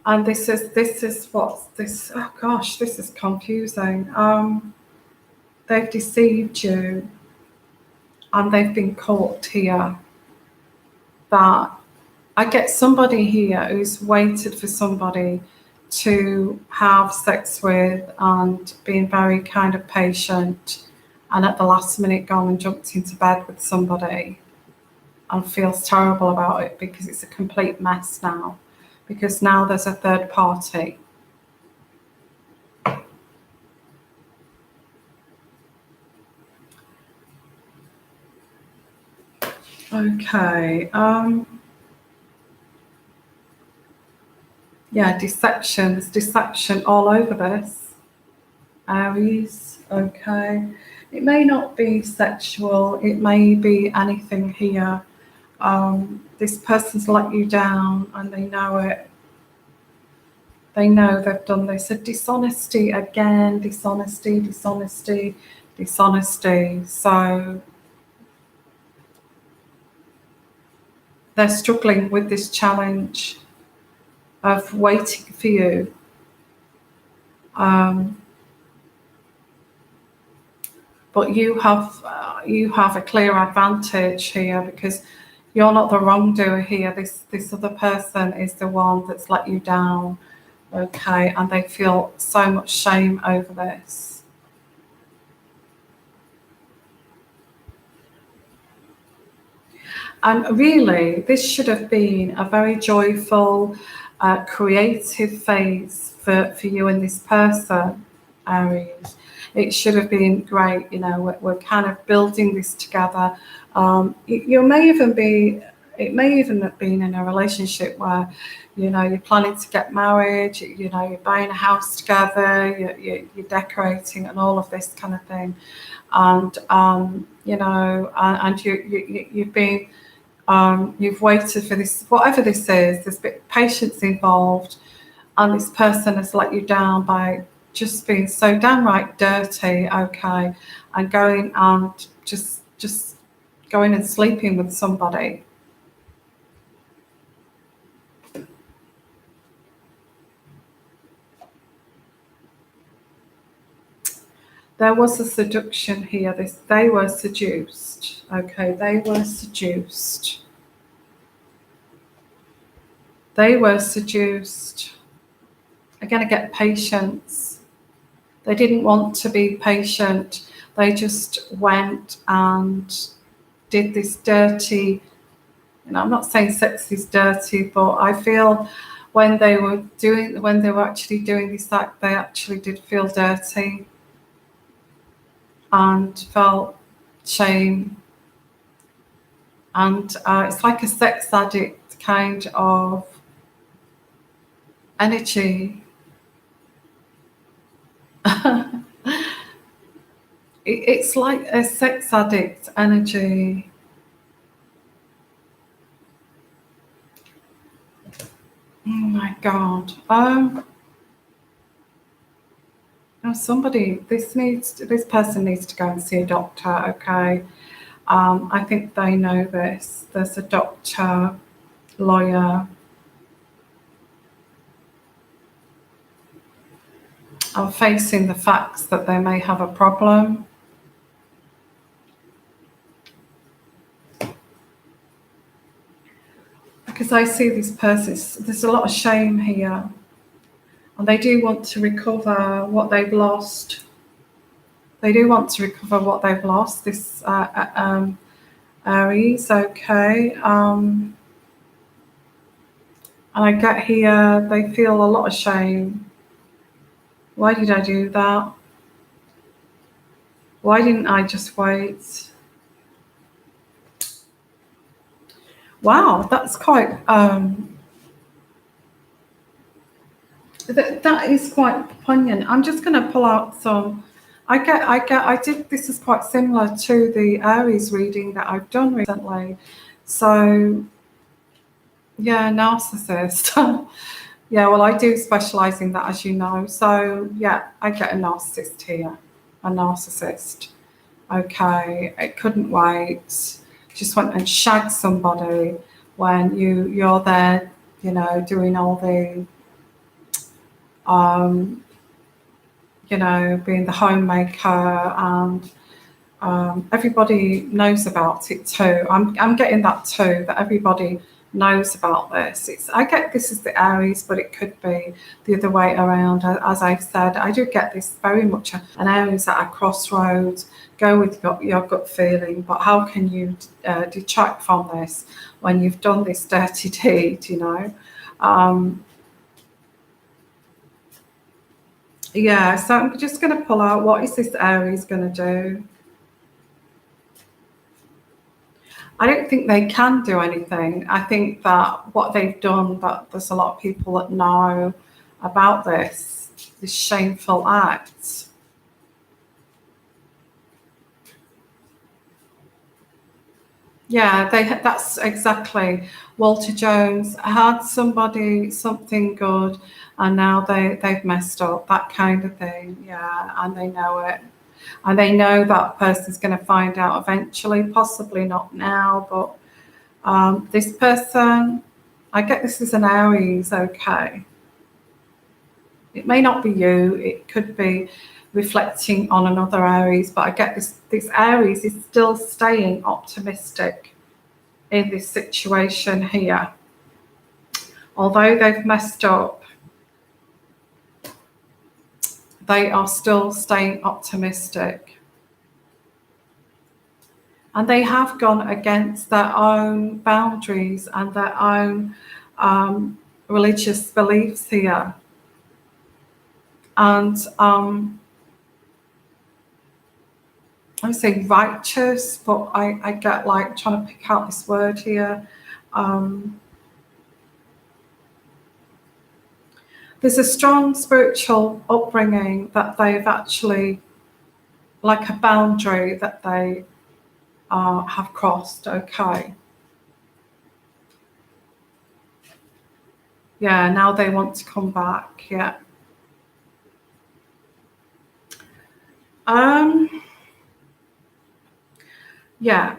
And this is what's this? Oh gosh, this is confusing. They've deceived you, and they've been caught here. That I get somebody here who's waited for somebody to have sex with and being very kind of patient, and at the last minute gone and jumped into bed with somebody. and feels terrible about it because it's a complete mess now, because now there's a third party. Okay. Yeah, deception all over this. Aries. Okay. It may not be sexual. It may be anything here. This person's let you down and they know it. They know they've done this. A dishonesty again, dishonesty. So they're struggling with this challenge of waiting for you. But you have a clear advantage here because you're not the wrongdoer here. This other person is the one that's let you down. Okay, and they feel so much shame over this. And really, this should have been a very joyful, creative phase for you and this person, Aries. It should have been great. You know, we're kind of building this together. It may even have been in a relationship where, you know, you're planning to get married, you know, you're buying a house together, you're decorating and all of this kind of thing. And, you know, and you've been, you've waited for this, whatever this is, there's a bit of patience involved, and this person has let you down by just being so downright dirty, okay, and going and just going and sleeping with somebody. There was a seduction here. They were seduced. Okay, they were seduced. They were seduced. Again, I get patience. They didn't want to be patient. They just went and did this dirty, you know, I'm not saying sex is dirty, but I feel when they were actually doing this act, they actually did feel dirty and felt shame. And it's like a sex addict kind of energy. It's like a sex addict energy. Oh my God. Somebody, this person needs to go and see a doctor, okay? I think they know this. There's a doctor, lawyer. I'm facing the facts that they may have a problem. Because I see this person, there's a lot of shame here. And they do want to recover what they've lost. They do want to recover what they've lost, this Aries, okay. And I get here, they feel a lot of shame. Why did I do that? Why didn't I just wait? Wow, that's quite that is quite poignant. I'm just going to pull out some. This is quite similar to the Aries reading that I've done recently. So, yeah, narcissist. Yeah, well, I do specialize in that, as you know. So, yeah, I get a narcissist here, a narcissist. Okay, it couldn't wait. Just went and shagged somebody when you're there, you know, doing all the, you know, being the homemaker, and everybody knows about it too. I'm getting that too, that everybody knows about this. I get this is the Aries, but it could be the other way around. As I've said, I do get this very much an Aries at a crossroads. Go with your gut feeling, but how can you detract from this when you've done this dirty deed, you know? Yeah, so I'm just going to pull out, what is this Aries going to do? I don't think they can do anything. I think that what they've done, that there's a lot of people that know about this shameful act. Yeah, that's exactly. Walter Jones had something good, and now they've messed up, that kind of thing. Yeah, and they know it. And they know that person's going to find out eventually, possibly not now, but this person, I get this as an Aries, okay. It may not be you, it could be reflecting on another Aries, but I get this Aries is still staying optimistic in this situation here. Although they've messed up, they are still staying optimistic. And they have gone against their own boundaries and their own religious beliefs here. And I would say righteous, but I get like trying to pick out this word here. There's a strong spiritual upbringing that they've actually, like a boundary that they have crossed, okay. Yeah, now they want to come back, yeah. Yeah,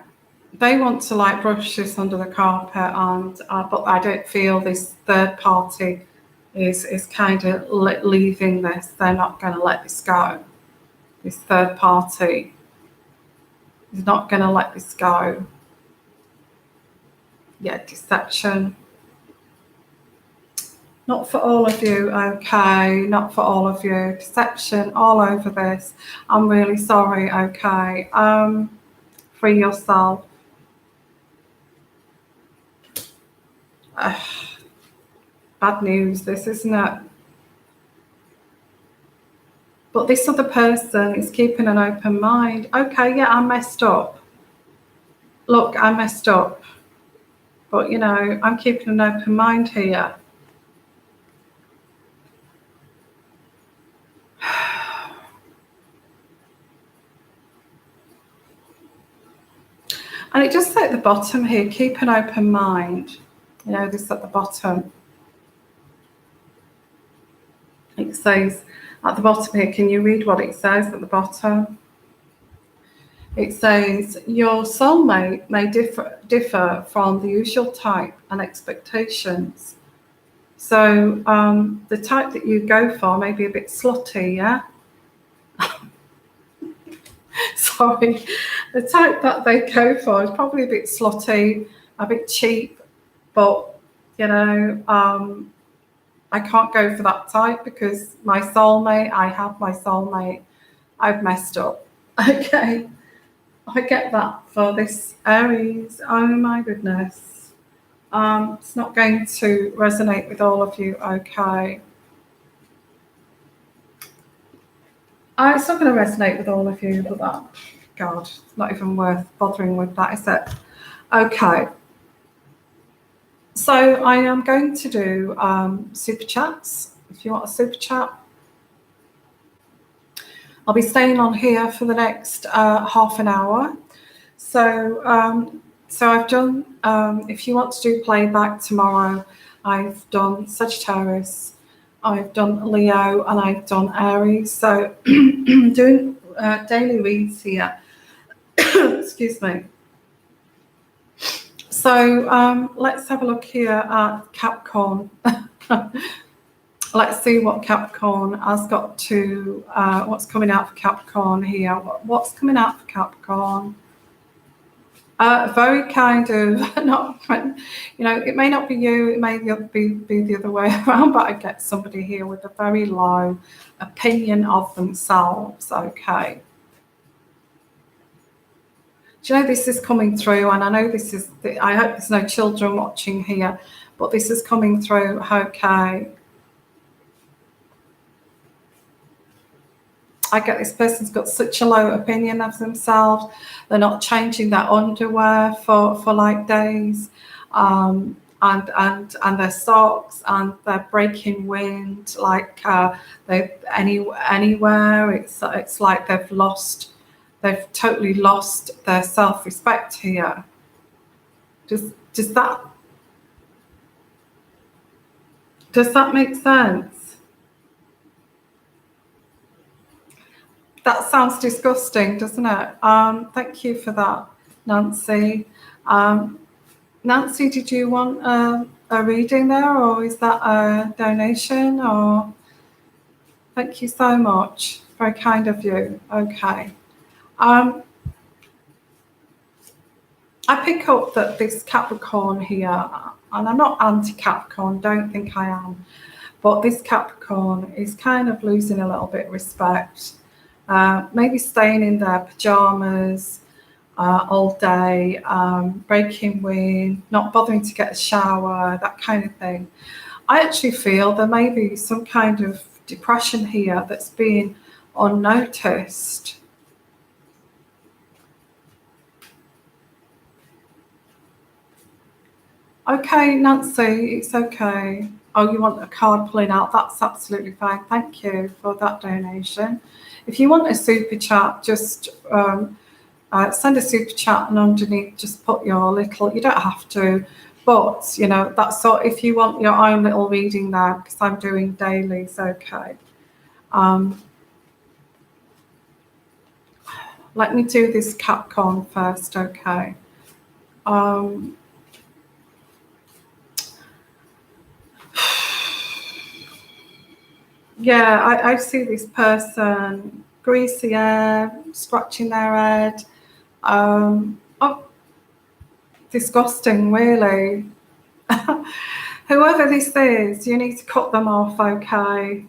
they want to like brush this under the carpet, and but I don't feel this third party is kind of leaving this. They're not going to let this go. This third party is not going to let this go. Yeah, deception. Not for all of you, okay, not for all of you. Deception all over this. I'm really sorry, okay. Free yourself. Bad news, this, isn't it? But this other person is keeping an open mind. Okay, yeah, I messed up. Look, I messed up. But, you know, I'm keeping an open mind here. And it just at the bottom here, keep an open mind. You know, this at the bottom. It says at the bottom here, can you read what it says at the bottom? It says, your soulmate may differ from the usual type and expectations. So the type that you go for may be a bit slutty, yeah? Sorry. The type that they go for is probably a bit slutty, a bit cheap, but, you know, I can't go for that type because my soulmate, I have my soulmate, I've messed up. Okay. I get that for this Aries. Oh my goodness. It's not going to resonate with all of you, okay. It's not going to resonate with all of you, but that, God, it's not even worth bothering with that, is it? Okay. So I am going to do super chats. If you want a super chat, I'll be staying on here for the next half an hour. So I've done, if you want to do playback tomorrow, I've done Sagittarius, I've done Leo, and I've done Aries. So doing daily reads here. Excuse me. So let's have a look here at Capricorn. Let's see what Capricorn has got to, what's coming out for Capricorn here. What's coming out for Capricorn? Very kind of, not, it may not be you, it may be the other way around, but I get somebody here with a very low opinion of themselves, okay. Do you know this is coming through, and I know this is, I hope there's no children watching here, but this is coming through, okay. I get this person's got such a low opinion of themselves. They're not changing their underwear for like days, and their socks, and they're breaking wind like they anywhere. It's like they've totally lost their self-respect here. Does that make sense? That sounds disgusting, doesn't it? Thank you for that, Nancy. Nancy, did you want a reading there, or is that a donation? Or thank you so much. Very kind of you. Okay. I pick up that this Capricorn here, and I'm not anti-Capricorn, don't think I am, but this Capricorn is kind of losing a little bit of respect. Maybe staying in their pajamas all day, breaking wind, not bothering to get a shower, that kind of thing. I actually feel there may be some kind of depression here that's being unnoticed. Okay, Nancy, it's okay. Oh, you want a card pulling out? That's absolutely fine. Thank you for that donation. If you want a super chat, just send a super chat, and underneath just put your little, you don't have to, but that's so if you want your own little reading there, because I'm doing dailies, okay. Let me do this Capricorn first, okay. Yeah, I see this person, greasy hair, scratching their head. Oh, disgusting, really. Whoever this is, you need to cut them off, okay?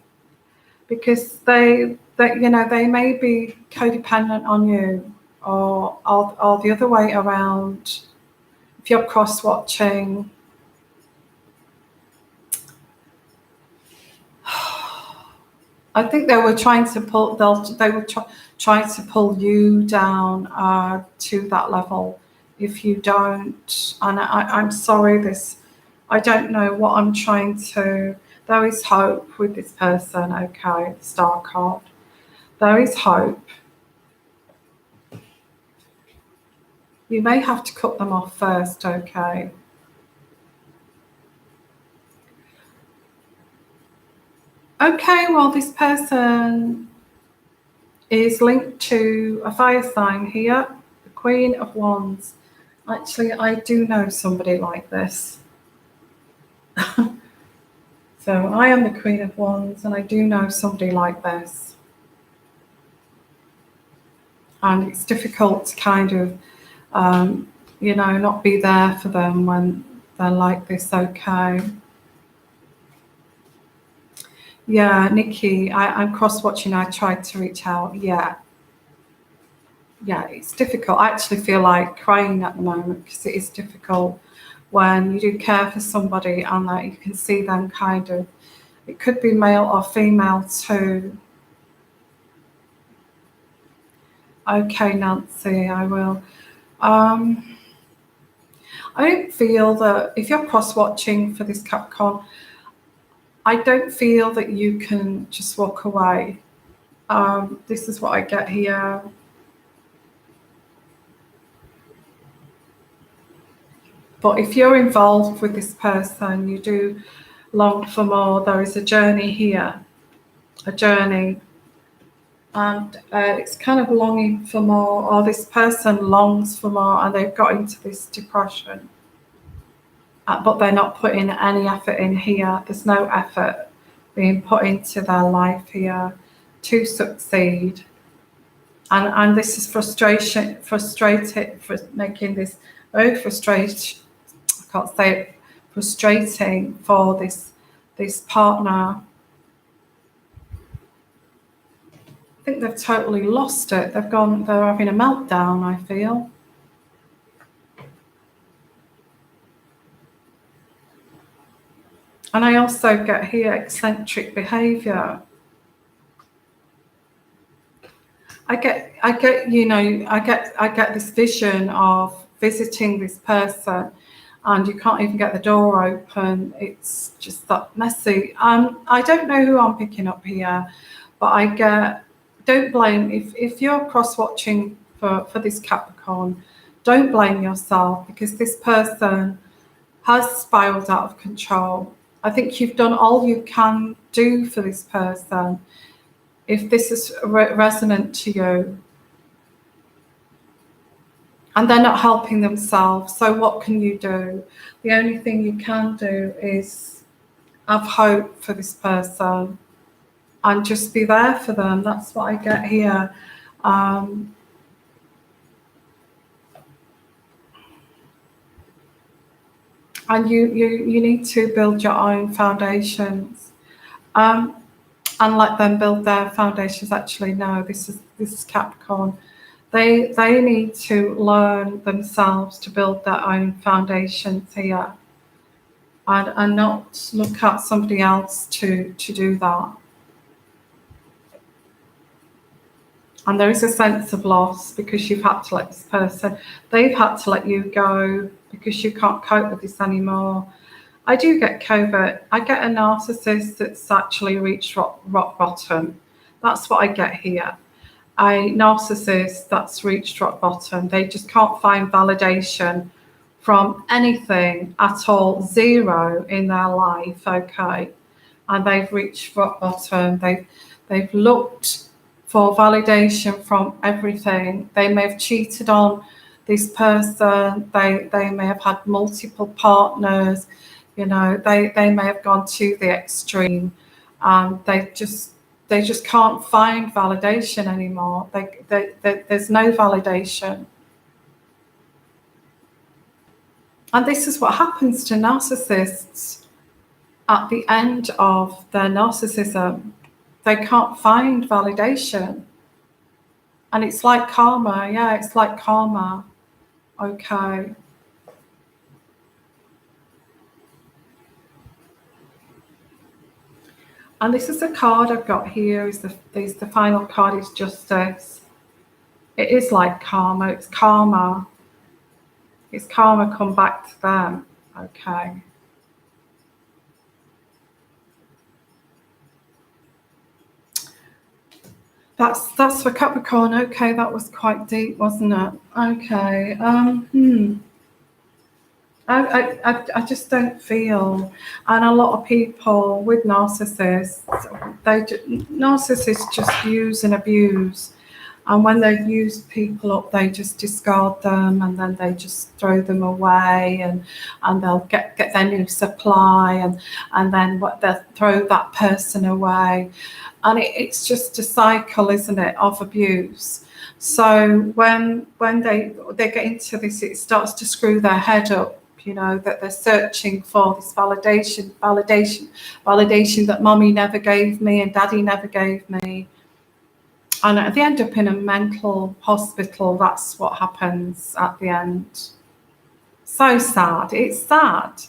Because they may be codependent on you, or the other way around. If you're cross-watching, I think they were trying to pull. They were trying to pull you down to that level. If you don't, and I'm sorry, I don't know what I'm trying to. There is hope with this person. Okay, the Star card. There is hope. You may have to cut them off first. Okay. Okay, well, this person is linked to a fire sign here, the Queen of Wands. Actually, I do know somebody like this. So I am the Queen of Wands, and I do know somebody like this. And it's difficult to kind of, not be there for them when they're like this, okay. Yeah, Nikki, I'm cross-watching. I tried to reach out. Yeah, it's difficult. I actually feel like crying at the moment, because it is difficult when you do care for somebody and that you can see them kind of, it could be male or female too. Okay, Nancy, I will. I don't feel that if you're cross-watching for this Capricorn, I don't feel that you can just walk away. This is what I get here. But if you're involved with this person, you do long for more. There is a journey here, a journey. And it's kind of longing for more, or this person longs for more, and they've got into this depression. But they're not putting any effort in here. There's no effort being put into their life here to succeed. And this is making this very frustrating. I can't say it, frustrating for this partner. I think they've totally lost it. They're having a meltdown, I feel. And I also get here eccentric behavior. I get this vision of visiting this person, and you can't even get the door open. It's just that messy. I don't know who I'm picking up here, but don't blame, if you're cross-watching for this Capricorn, don't blame yourself, because this person has spiraled out of control. I think you've done all you can do for this person. If this is resonant to you, and they're not helping themselves, so what can you do? The only thing you can do is have hope for this person and just be there for them. That's what I get here. And you need to build your own foundations, and let them build their foundations. Actually, no, this is Capricorn. They need to learn themselves to build their own foundations here, and not look at somebody else to do that. And there is a sense of loss because you've had to let this person, they've had to let you go because you can't cope with this anymore. I do get covert. I get a narcissist that's actually reached rock bottom. That's what I get here. A narcissist that's reached rock bottom. They just can't find validation from anything at all, zero in their life, okay? And they've reached rock bottom. They've looked for validation from everything. They may have cheated on this person. They may have had multiple partners. You know, they may have gone to the extreme. They just can't find validation anymore. There's no validation. And this is what happens to narcissists at the end of their narcissism. They can't find validation. And it's like karma. Yeah, it's like karma. Okay. And this is the card I've got here. The final card is Justice. It is like karma. It's karma. It's karma come back to them. Okay. That's for Capricorn. Okay, that was quite deep, wasn't it? Okay. I just don't feel, and a lot of people with narcissists, narcissists just use and abuse, and when they've used people up, they just discard them, and then they just throw them away, and they'll get their new supply, and then they'll throw that person away. And it's just a cycle, isn't it, of abuse. So when they get into this, it starts to screw their head up, you know, that they're searching for this validation that mommy never gave me and daddy never gave me. And they end up in a mental hospital. That's what happens at the end. So sad. It's sad.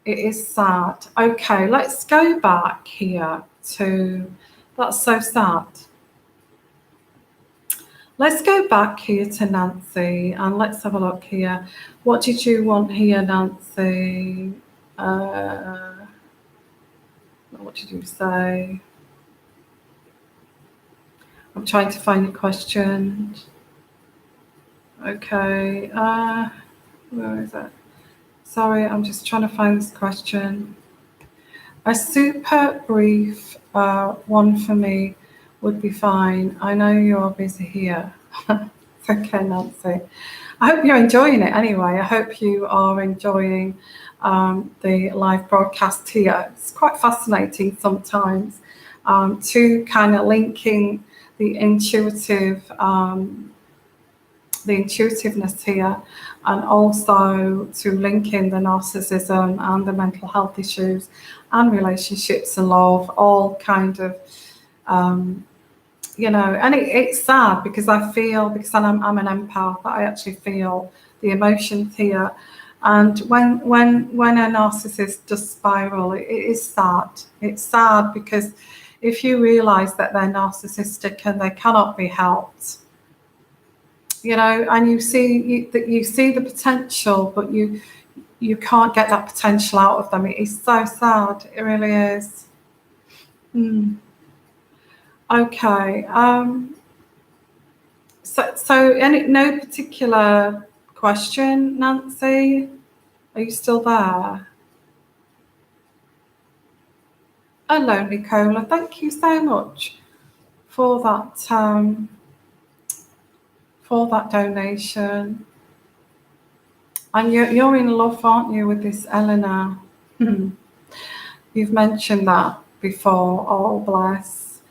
It is sad. Okay, let's go back here to... That's so sad. Let's go back here to Nancy, and let's have a look here. What did you want here, Nancy? What did you say? I'm trying to find your question. Okay. Where is it? Sorry, I'm just trying to find this question. A super brief one for me would be fine. I know you're busy here. Okay, Nancy. I hope you're enjoying it anyway. I hope you are enjoying the live broadcast here. It's quite fascinating sometimes to kind of linking the intuitiveness here, and also to link in the narcissism and the mental health issues and relationships and love, all kind of, and it's sad because I feel, because I'm an empath, I actually feel the emotions here. And when a narcissist does spiral, it is sad. It's sad because if you realize that they're narcissistic and they cannot be helped, and you see the potential, but you can't get that potential out of them. It is so sad. It really is. Okay. So no particular question, Nancy? Are you still there? Hello, Nicola. Thank you so much for that donation. And you're in love, aren't you, with this Eleanor? You've mentioned that before. Oh, bless.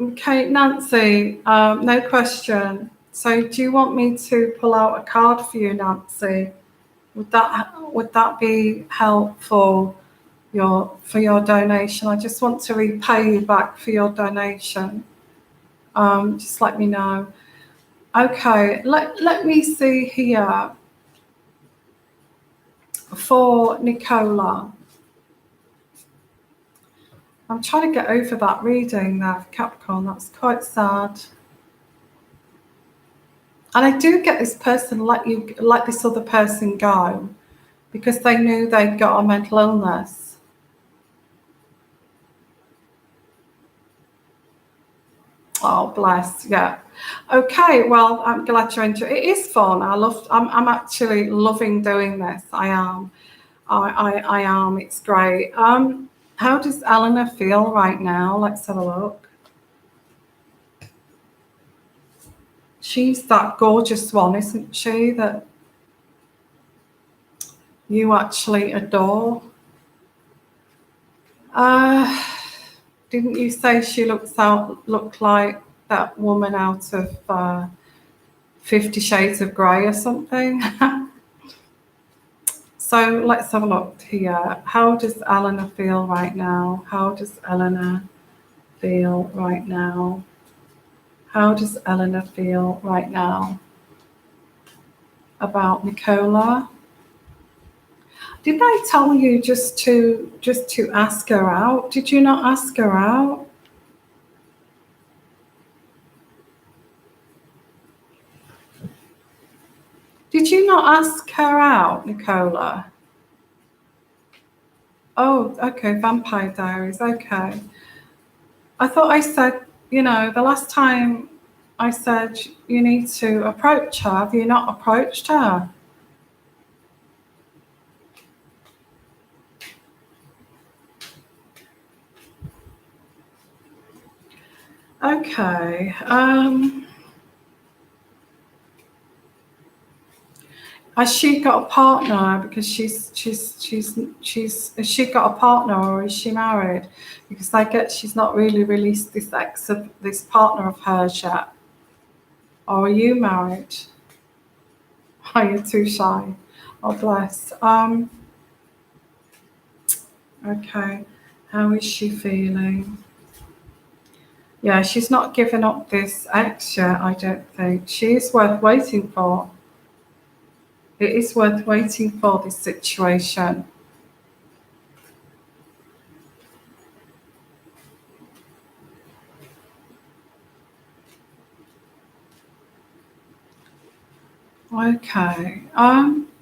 Okay, Nancy, no question. So do you want me to pull out a card for you, Nancy? Would that be helpful for your donation? I just want to repay you back for your donation. Just let me know. Okay, let me see here for Nicola. I'm trying to get over that reading there, Capricorn. That's quite sad. And I do get this person let this other person go because they knew they'd got a mental illness. Oh, bless. Yeah. Okay. Well, I'm glad you're into it. It is fun. I'm actually loving doing this. I am. I am. It's great. How does Eleanor feel right now? Let's have a look. She's that gorgeous one, isn't she, that you actually adore? Didn't you say she looked like that woman out of 50 Shades of Grey or something? So let's have a look here. How does Eleanor feel right now? How does Eleanor feel right now? How does Eleanor feel right now about Nicola? Did I tell you just to ask her out? Did you not ask her out? Did you not ask her out, Nicola? Oh, okay, Vampire Diaries, okay. I thought I said, the last time I said you need to approach her. Have you not approached her? Okay. Has she got a partner? Because has she got a partner, or is she married? Because I get she's not really released this partner of hers yet. Or are you married? Are you too shy? Oh, bless. Okay. How is she feeling? Yeah, she's not given up this ex yet, I don't think. She is worth waiting for. It is worth waiting for, this situation. Okay.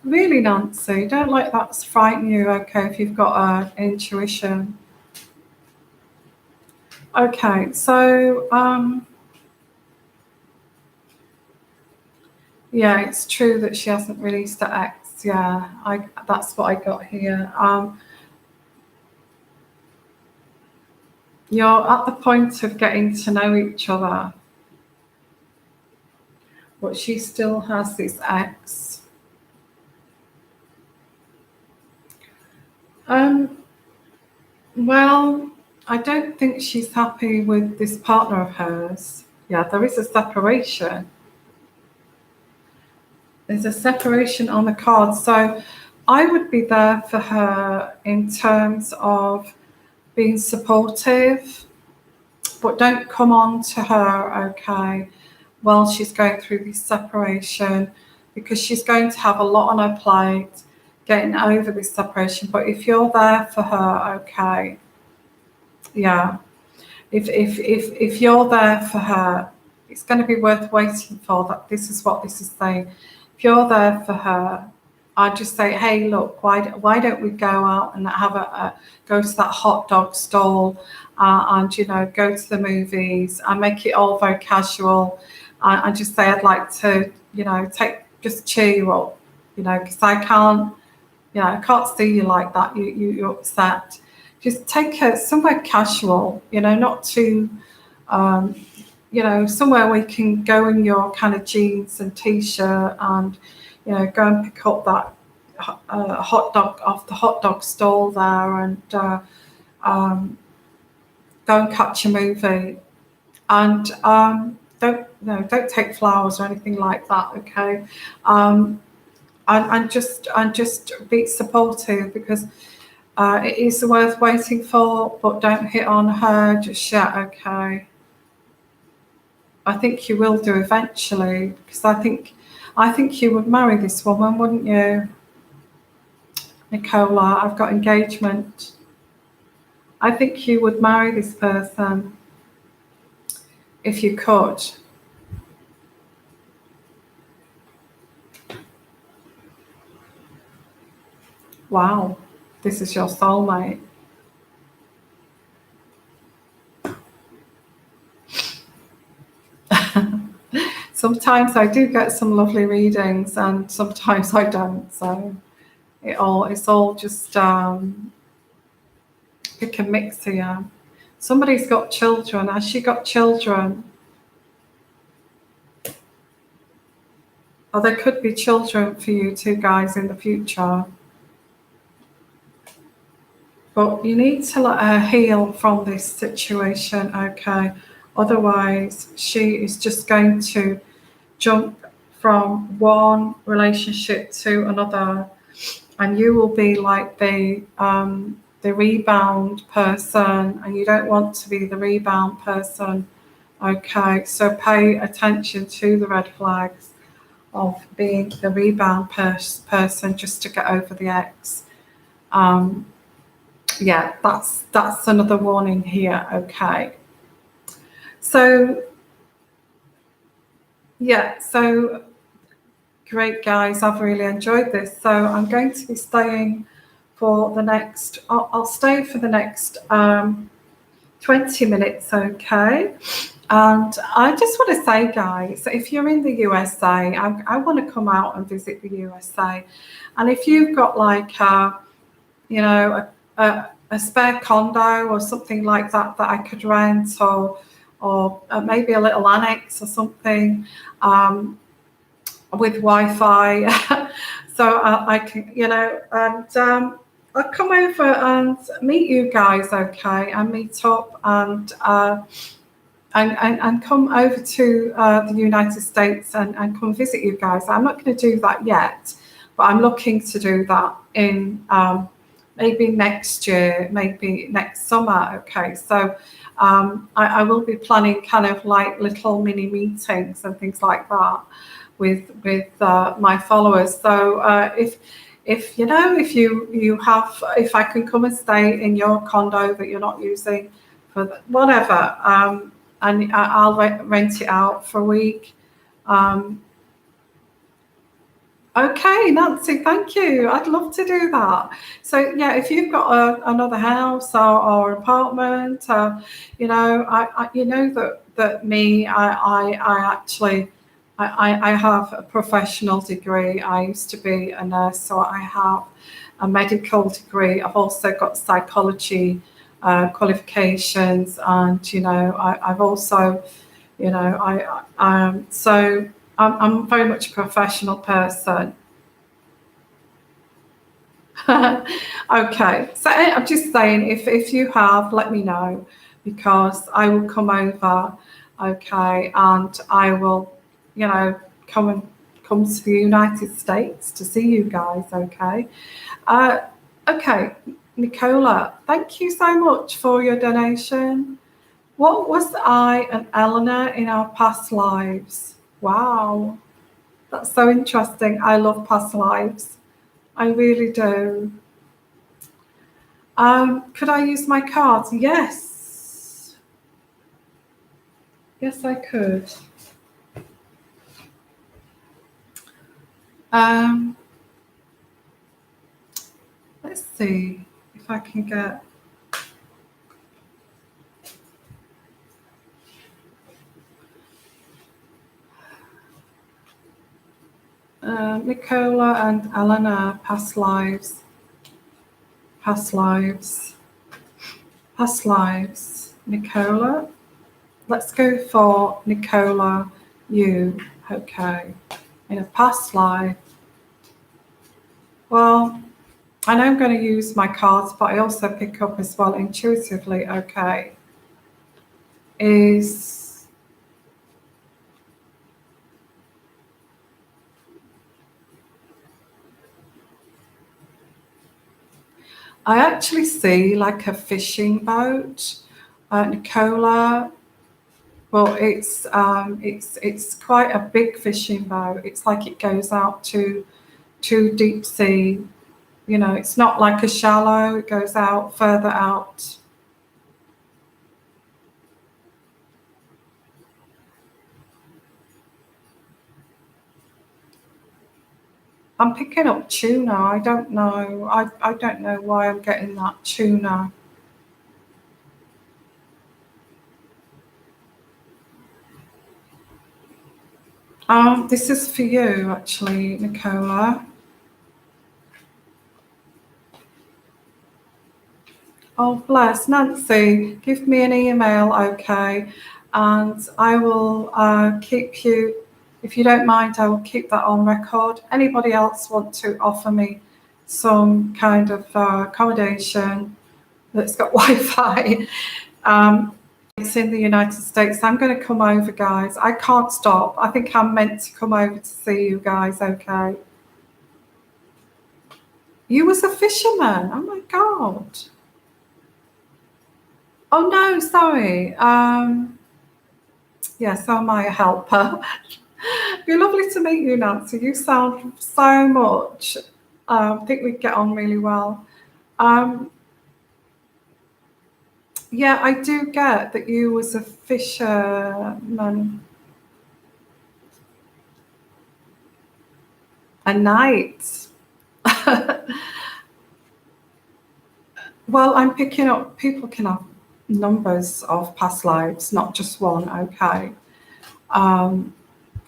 Really, Nancy, don't let that frighten you, okay, if you've got intuition. Okay, so yeah, it's true that she hasn't released her ex. Yeah, that's what I got here. You're at the point of getting to know each other, but she still has this ex. Well, I don't think she's happy with this partner of hers. Yeah, there is a separation. There's a separation on the card. So I would be there for her in terms of being supportive, but don't come on to her, okay, while she's going through this separation, because she's going to have a lot on her plate getting over this separation. But if you're there for her, okay, yeah, if you're there for her, it's going to be worth waiting for. That this is what this is saying. If you're there for her, I just say, hey, look, why don't we go out and have go to that hot dog stall, and go to the movies and make it all very casual, and just say I'd like to just cheer you up, because I can't see you like that. You're upset. Just take her somewhere casual, not too, somewhere where you can go in your kind of jeans and t-shirt and, go and pick up that hot dog off the hot dog stall there and go and catch a movie. And don't take flowers or anything like that, okay? And just be supportive, because it is worth waiting for, but don't hit on her just yet, okay? I think you will do eventually, because I think you would marry this woman, wouldn't you, Nicola? I've got engagement. I think you would marry this person if you could. Wow, this is your soulmate. Sometimes I do get some lovely readings and sometimes I don't. So it's all just pick and mix here. Somebody's got children. Has she got children? Or there could be children for you two guys in the future. But you need to let her heal from this situation, okay? Otherwise, she is just going to jump from one relationship to another, and you will be like the rebound person, and you don't want to be the rebound person, okay? So pay attention to the red flags of being the rebound person just to get over the ex. Yeah, that's another warning here, okay? So yeah, so great, guys. I've really enjoyed this. So I'm going to be staying for the next, I'll stay for the next 20 minutes, okay? And I just want to say, guys, if you're in the USA, I want to come out and visit the USA. And if you've got like a spare condo or something like that I could rent, or maybe a little annex or something, with Wi-Fi, so I can, and I'll come over and meet you guys, okay, and meet up and come over to the United States and come visit you guys. I'm not going to do that yet, but I'm looking to do that in maybe next year, maybe next summer, okay. So I will be planning kind of like little mini meetings and things like that with my followers. So if I can come and stay in your condo that you're not using for whatever, and I'll rent it out for a week. Okay, Nancy, thank you. I'd love to do that. So yeah, if you've got another house or apartment, you know that me, I actually. I have a professional degree. I used to be a nurse, so I have a medical degree. I've also got psychology qualifications, and I've also, so I'm very much a professional person. Okay, so I'm just saying, if you have, let me know, because I will come over, okay, and I will, come to the United States to see you guys, okay. Uh, okay, Nicola, thank you so much for your donation. What was I and Eleanor in our past lives? Wow, that's so interesting. I love past lives. I really do. Could I use my cards? Yes. Yes, I could. Um, let's see if I can get. Nicola and Eleanor, past lives. Past lives. Past lives. Nicola. Let's go for Nicola, you. Okay. In a past life. Well, I know I'm going to use my cards, but I also pick up as well intuitively, okay, is I actually see like a fishing boat, Nicola. Well, it's quite a big fishing boat. It's like it goes out to deep sea. It's not like a shallow. It goes out further out. I'm picking up tuna. I don't know. I don't know why I'm getting that tuna. This is for you, actually, Nicola. Oh, bless. Nancy, give me an email, okay? And I will keep you, if you don't mind, I will keep that on record. Anybody else want to offer me some kind of accommodation that's got Wi-Fi? It's in the United States. I'm going to come over, guys. I can't stop. I think I'm meant to come over to see you guys, okay? You was a fisherman. Oh, my God. Oh, no, sorry. Yeah, so am I a helper. It'd be lovely to meet you, Nancy. You sound so much. I think we'd get on really well. Um, yeah, I do get that you was a fisherman. A knight. Well, I'm picking up, people can have numbers of past lives, not just one, okay. I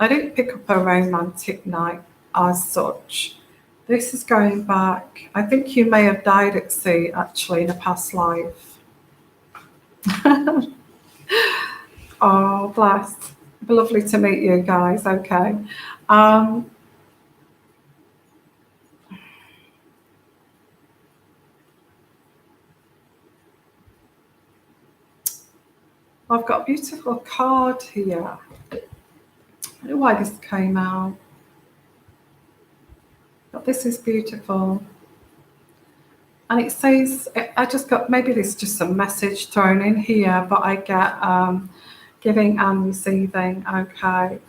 didn't pick up a romantic night as such. This is going back. I think you may have died at sea, actually, in a past life. Oh, bless. It'd be lovely to meet you guys. Okay. Um, I've got a beautiful card here. I don't know why this came out, but this is beautiful. And it says, I just got, maybe there's just some message thrown in here, but I get giving and receiving. Okay.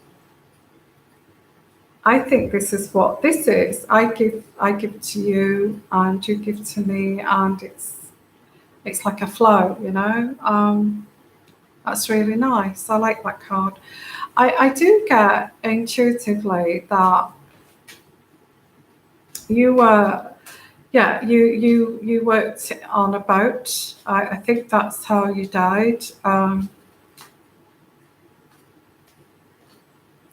I think this is what this is. I give to you and you give to me, and it's like a flow, That's really nice. I like that card. I do get intuitively that you were, yeah, you worked on a boat. I think that's how you died.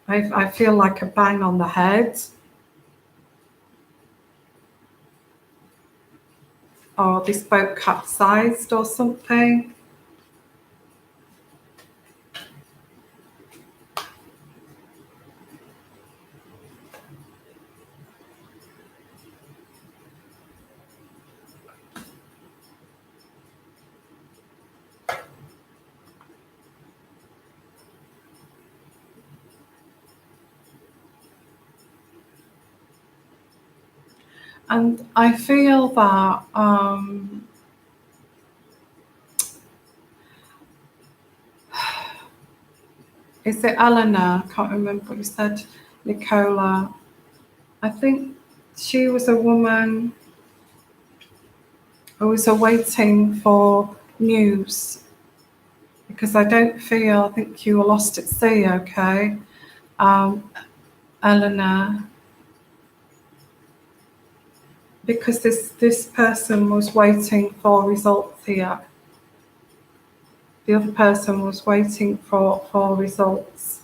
I feel like a bang on the head, or this boat capsized or something. And I feel that is it Eleanor? I can't remember what you said, Nicola. I think she was a woman who was awaiting for news, because I think you were lost at sea, okay? Eleanor, because this person was waiting for results here. The other person was waiting for results.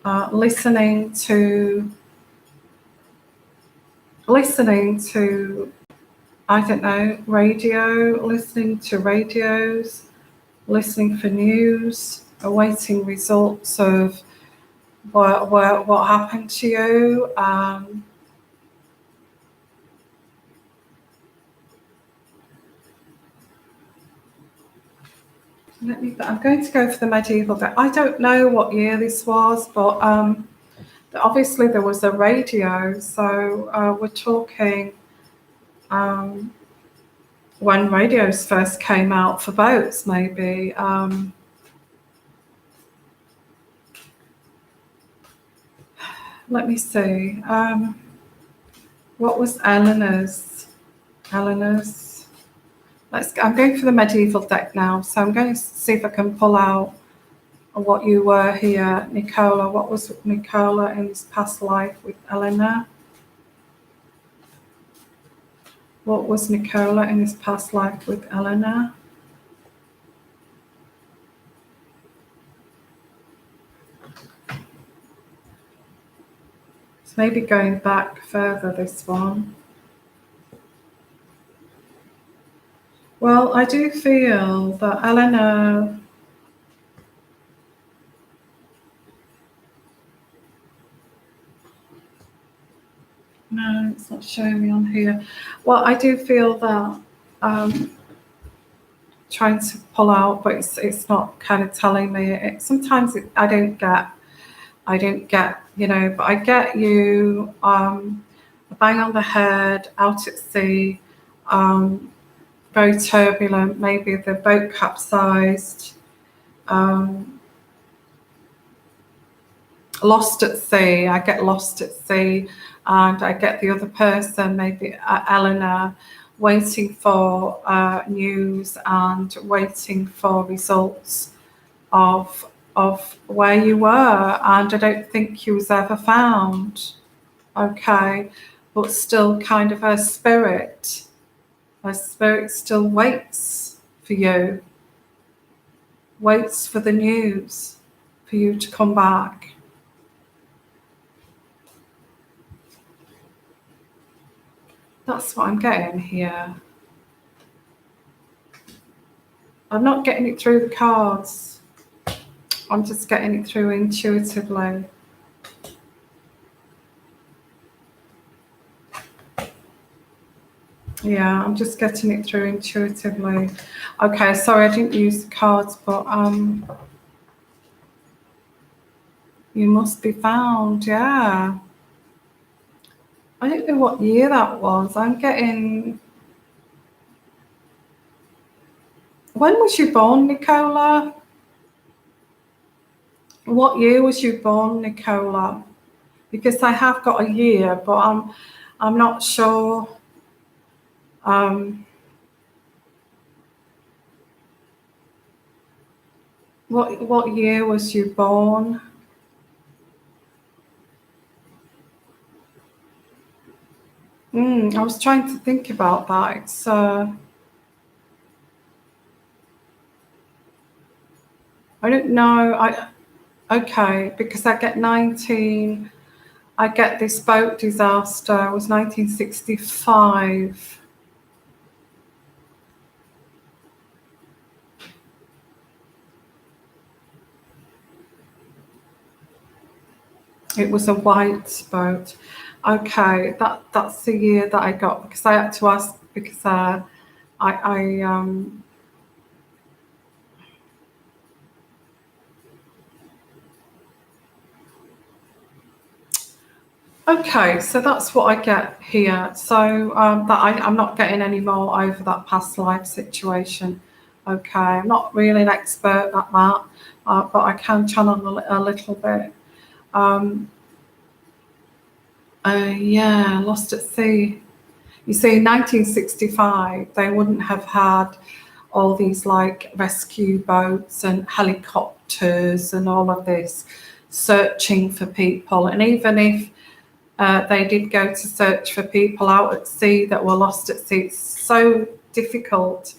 Listening to, I don't know, radio, listening to radios, listening for news, awaiting results of what happened to you. I'm going to go for the medieval deck. I don't know what year this was, but obviously there was a radio, so we're talking when radios first came out for boats, maybe. Let me see. What was Eleanor's? I'm going for the medieval deck now, so I'm going to see if I can pull out what you were here, Nicola. What was Nicola in this past life with Eleanor? What was Nicola in this past life with Eleanor? It's maybe going back further, this one. Well, I do feel that Eleanor, no, it's not showing me on here. Well, I do feel that trying to pull out, but it's not kind of telling me. Sometimes I don't get, but I get you, a bang on the head, out at sea, very turbulent, maybe the boat capsized, lost at sea. I get lost at sea, and I get the other person, maybe Eleanor, waiting for news and waiting for results of where you were, and I don't think you was ever found. Okay, but still kind of her spirit still waits for you, waits for the news, for you to come back. That's what I'm getting here. I'm not getting it through the cards. I'm just getting it through intuitively. Yeah, I'm just getting it through intuitively. Okay, sorry, I didn't use the cards, but you must be found, yeah. I don't know what year that was. I'm getting... When was you born, Nicola? What year was you born, Nicola? Because I have got a year, but I'm not sure. What year was you born? I was trying to think about that. It's I don't know. Okay, because I get 19. I get this boat disaster. It was 1965. It was a white boat. Okay, that's the year that I got, because I had to ask, because I Okay, so that's what I get here. So I'm not getting any more over that past life situation. Okay, I'm not really an expert at that, but I can channel a little bit. Um, yeah, Lost at Sea. You see, in 1965, they wouldn't have had all these like rescue boats and helicopters and all of this searching for people. And even if they did go to search for people out at sea that were lost at sea, it's so difficult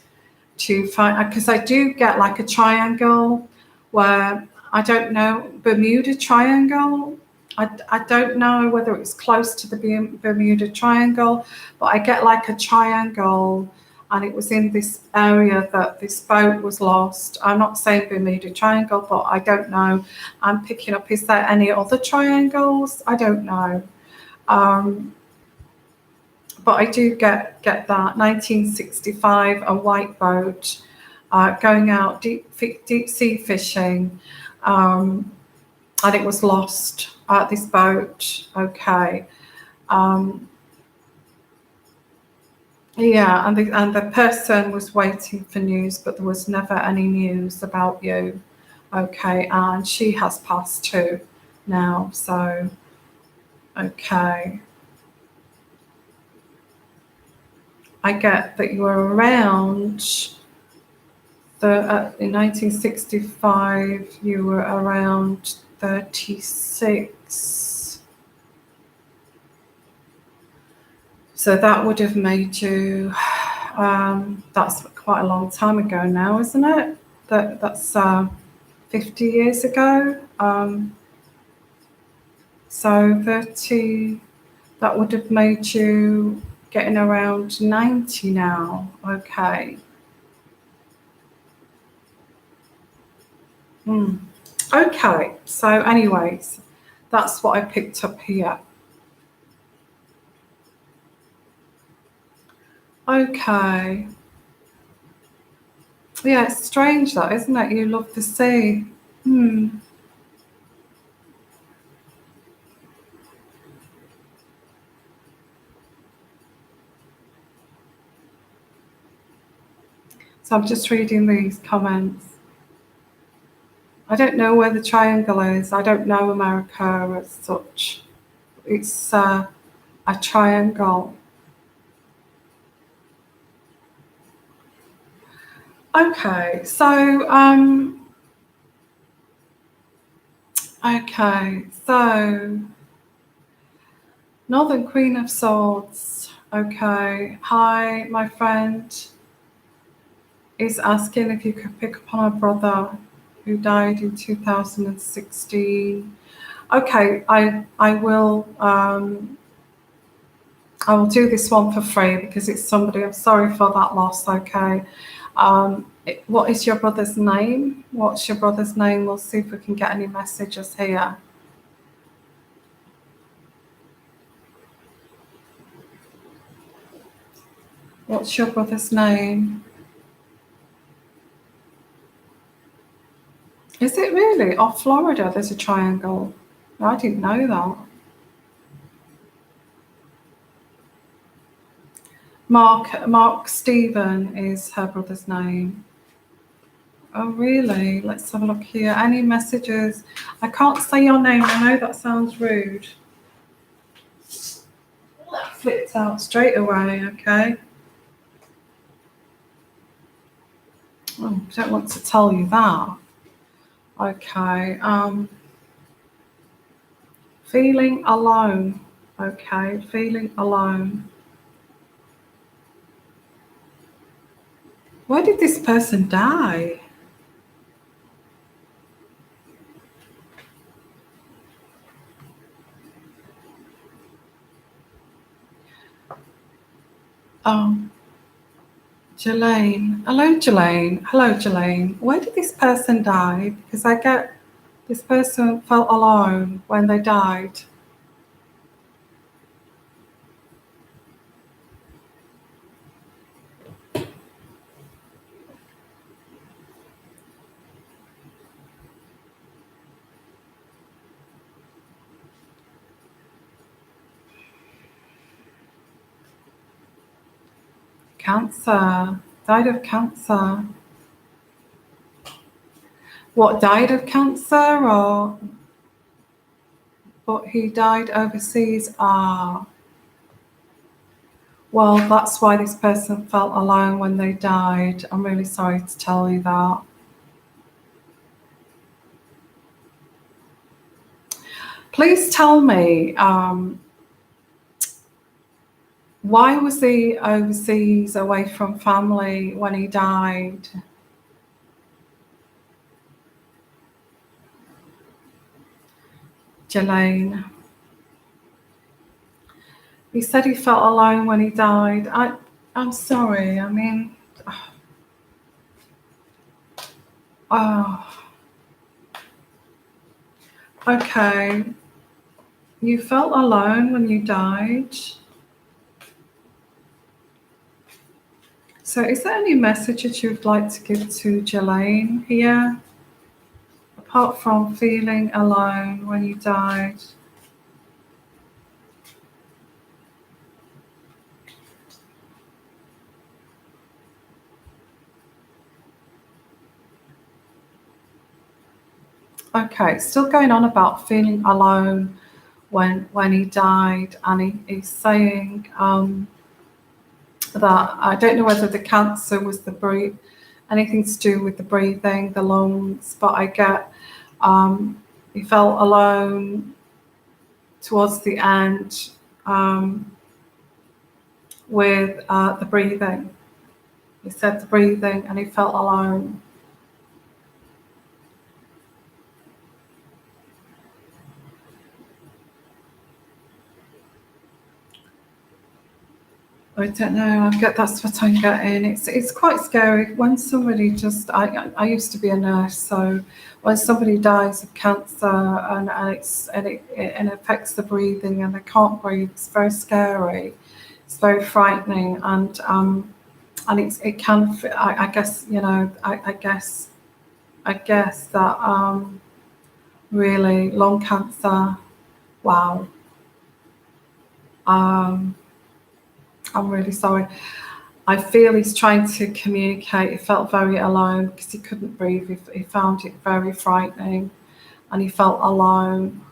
to find, because I do get like a triangle where I don't know, Bermuda Triangle. I don't know whether it's close to the Bermuda Triangle, but I get like a triangle, and it was in this area that this boat was lost. I'm not saying Bermuda Triangle, but I don't know. I'm picking up, is there any other triangles? I don't know. Um, but I do get that 1965, a white boat going out deep sea fishing, and it was lost. This boat, okay, yeah, and the person was waiting for news, but there was never any news about you, okay, and she has passed too now, so okay. I get that you were around in 1965, you were around 36. So that would have made you, that's quite a long time ago now, isn't it? That's 50 years ago. So 30, that would have made you getting around 90 now. Okay. Okay, so anyways, that's what I picked up here. Okay. Yeah, it's strange that, isn't it? You love the sea. So I'm just reading these comments. I don't know where the triangle is. I don't know America as such. It's a triangle. Okay, so Northern Queen of Swords. Okay, hi, my friend is asking if you could pick up on a brother who died in 2016. Okay, I will do this one for free because it's somebody. I'm sorry for that loss. Okay, what is your brother's name? What's your brother's name? We'll see if we can get any messages here. What's your brother's name? Is it really? Off Florida, there's a triangle. I didn't know that. Mark Stephen is her brother's name. Oh, really? Let's have a look here. Any messages? I can't say your name. I know that sounds rude. That flipped out straight away, okay? Oh, I don't want to tell you that. Okay. Feeling alone. Okay, feeling alone. Where did this person die? Oh, Jelaine. Hello, Jelaine. Hello, Jelaine. Where did this person die? Because I get this person felt alone when they died. Cancer. Died of cancer. What, died of cancer, or but he died overseas? Ah. Well, that's why this person felt alone when they died. I'm really sorry to tell you that. Please tell me, why was he overseas away from family when he died? Jelaine. He said he felt alone when he died. I'm sorry. I mean, oh, okay. You felt alone when you died. So is there any message that you'd like to give to Jelaine here? Apart from feeling alone when you died. Okay, still going on about feeling alone when he died, and he's saying that I don't know whether the cancer was anything to do with the breathing, the lungs, but I get he felt alone towards the end with the breathing. He said the breathing, and he felt alone. I don't know. That's what I'm getting. It's quite scary when somebody just. I used to be a nurse, so when somebody dies of cancer and it affects the breathing and they can't breathe, it's very scary. It's very frightening, and it can. I guess I guess that really lung cancer. Wow. I'm really sorry. I feel he's trying to communicate. He felt very alone because he couldn't breathe. He found it very frightening, and he felt alone.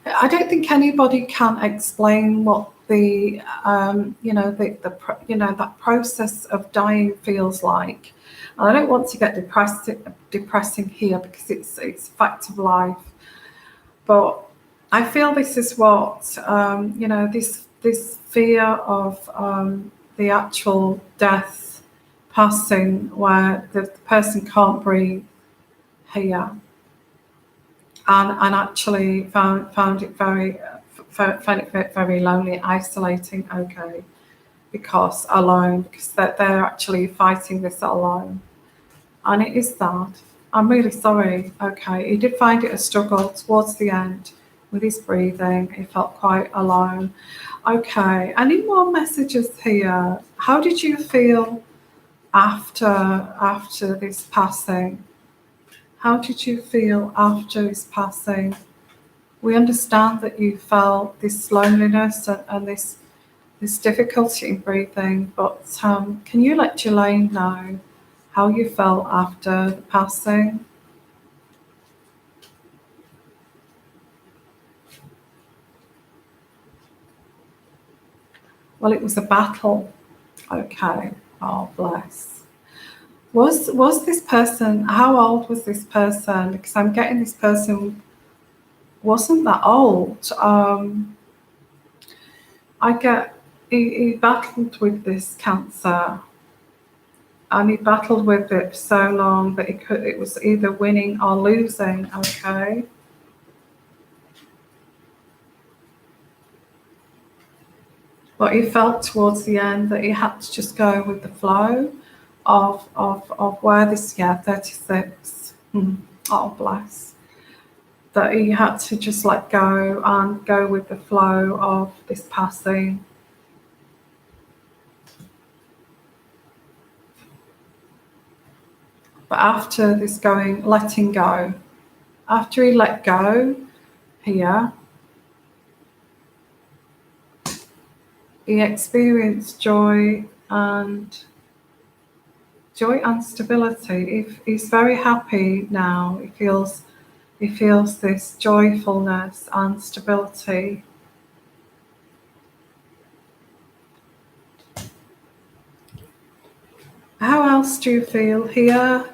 I don't think anybody can explain what the that process of dying feels like. And I don't want to get depressing here because it's a fact of life. But I feel this is what this fear of the actual death, passing, where the person can't breathe here, and actually found it very lonely, isolating. Okay, because they're actually fighting this alone, and it is that. I'm really sorry. Okay, he did find it a struggle towards the end with his breathing. He felt quite alone. Okay, any more messages here? How did you feel after this passing? How did you feel after his passing? We understand that you felt this loneliness and this difficulty in breathing, but can you let Jelaine know how you felt after the passing? Well, it was a battle. Okay. Oh, bless. Was this person, how old was this person? Because I'm getting this person wasn't that old. I get he battled with this cancer, and he battled with it for so long that it was either winning or losing. Okay. But he felt towards the end that he had to just go with the flow of where this 36. Oh, bless. That he had to just let go and go with the flow of this passing. But after this letting go, after he let go here, he experienced joy and stability. He's very happy now. He feels this joyfulness and stability. How else do you feel here?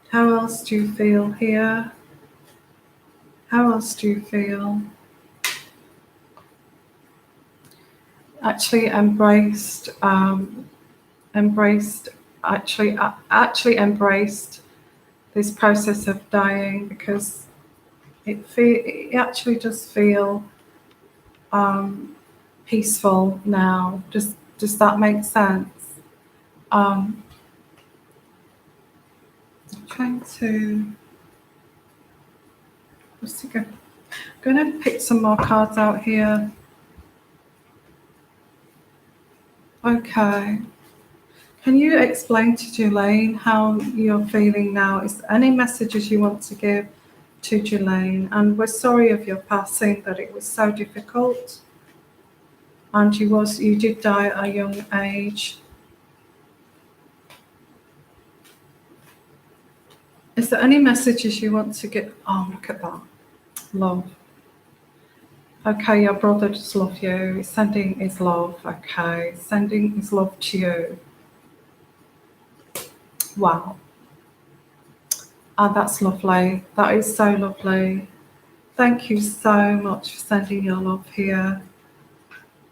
How else do you feel here? How else do you feel? Actually embraced, actually embraced this process of dying, because it actually does feel peaceful now. Does that make sense? I'm trying to. I'm going to pick some more cards out here. Okay. Can you explain to Jelaine how you're feeling now? Is there any messages you want to give to Jelaine? And we're sorry of your passing, that it was so difficult. And you did die at a young age. Is there any messages you want to give? Oh, look at that. Love. Okay, your brother does love you. He's sending his love. Okay, sending his love to you. Wow. Oh, that's lovely. That is so lovely. Thank you so much for sending your love here.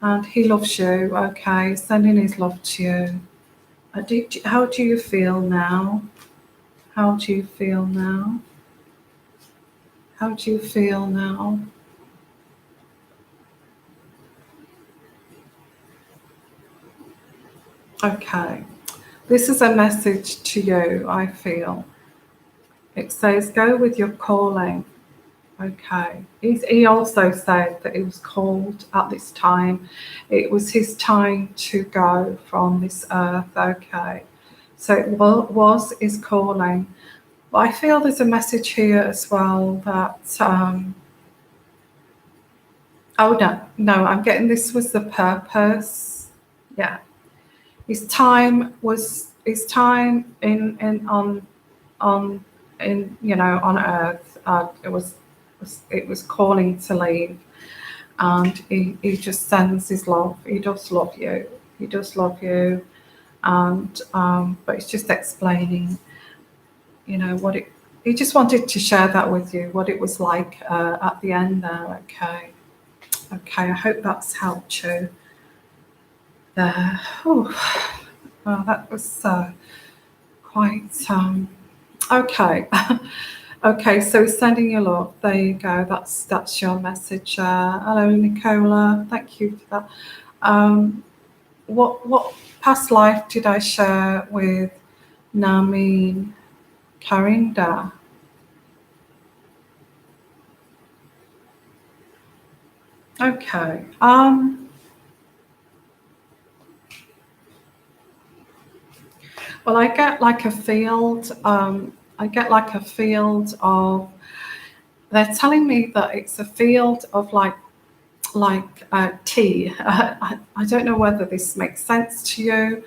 And he loves you. Okay, sending his love to you. How do you feel now? How do you feel now? How do you feel now? Okay. This is a message to you, I feel. It says, go with your calling. Okay. He also said that he was called at this time. It was his time to go from this earth. Okay. So it was his calling. But I feel there's a message here as well that, oh no, I'm getting this was the purpose. Yeah. His time in on earth. It was calling to leave, and he just sends his love. He does love you. He does love you, and but it's just explaining, what it. He just wanted to share that with you, what it was like at the end there. Okay. I hope that's helped you. There. Well, that was quite okay. Okay, so sending you love. There you go. That's your message. Hello, Nicola. Thank you for that. What past life did I share with Namin Karinda? Okay. Well, I get like a field. I get like a field of. They're telling me that it's a field of like tea. I don't know whether this makes sense to you,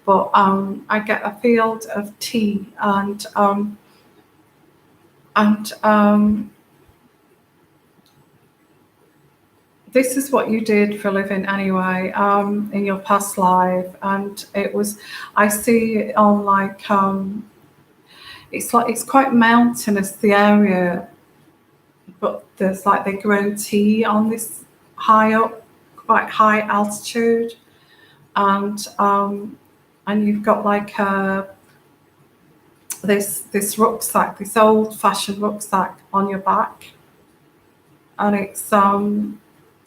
but I get a field of tea, and this is what you did for a living anyway, in your past life, and it was. I see it on like it's quite mountainous, the area, but there's like they grow tea on this high up, quite high altitude, and you've got like this rucksack, this old-fashioned rucksack on your back, and it's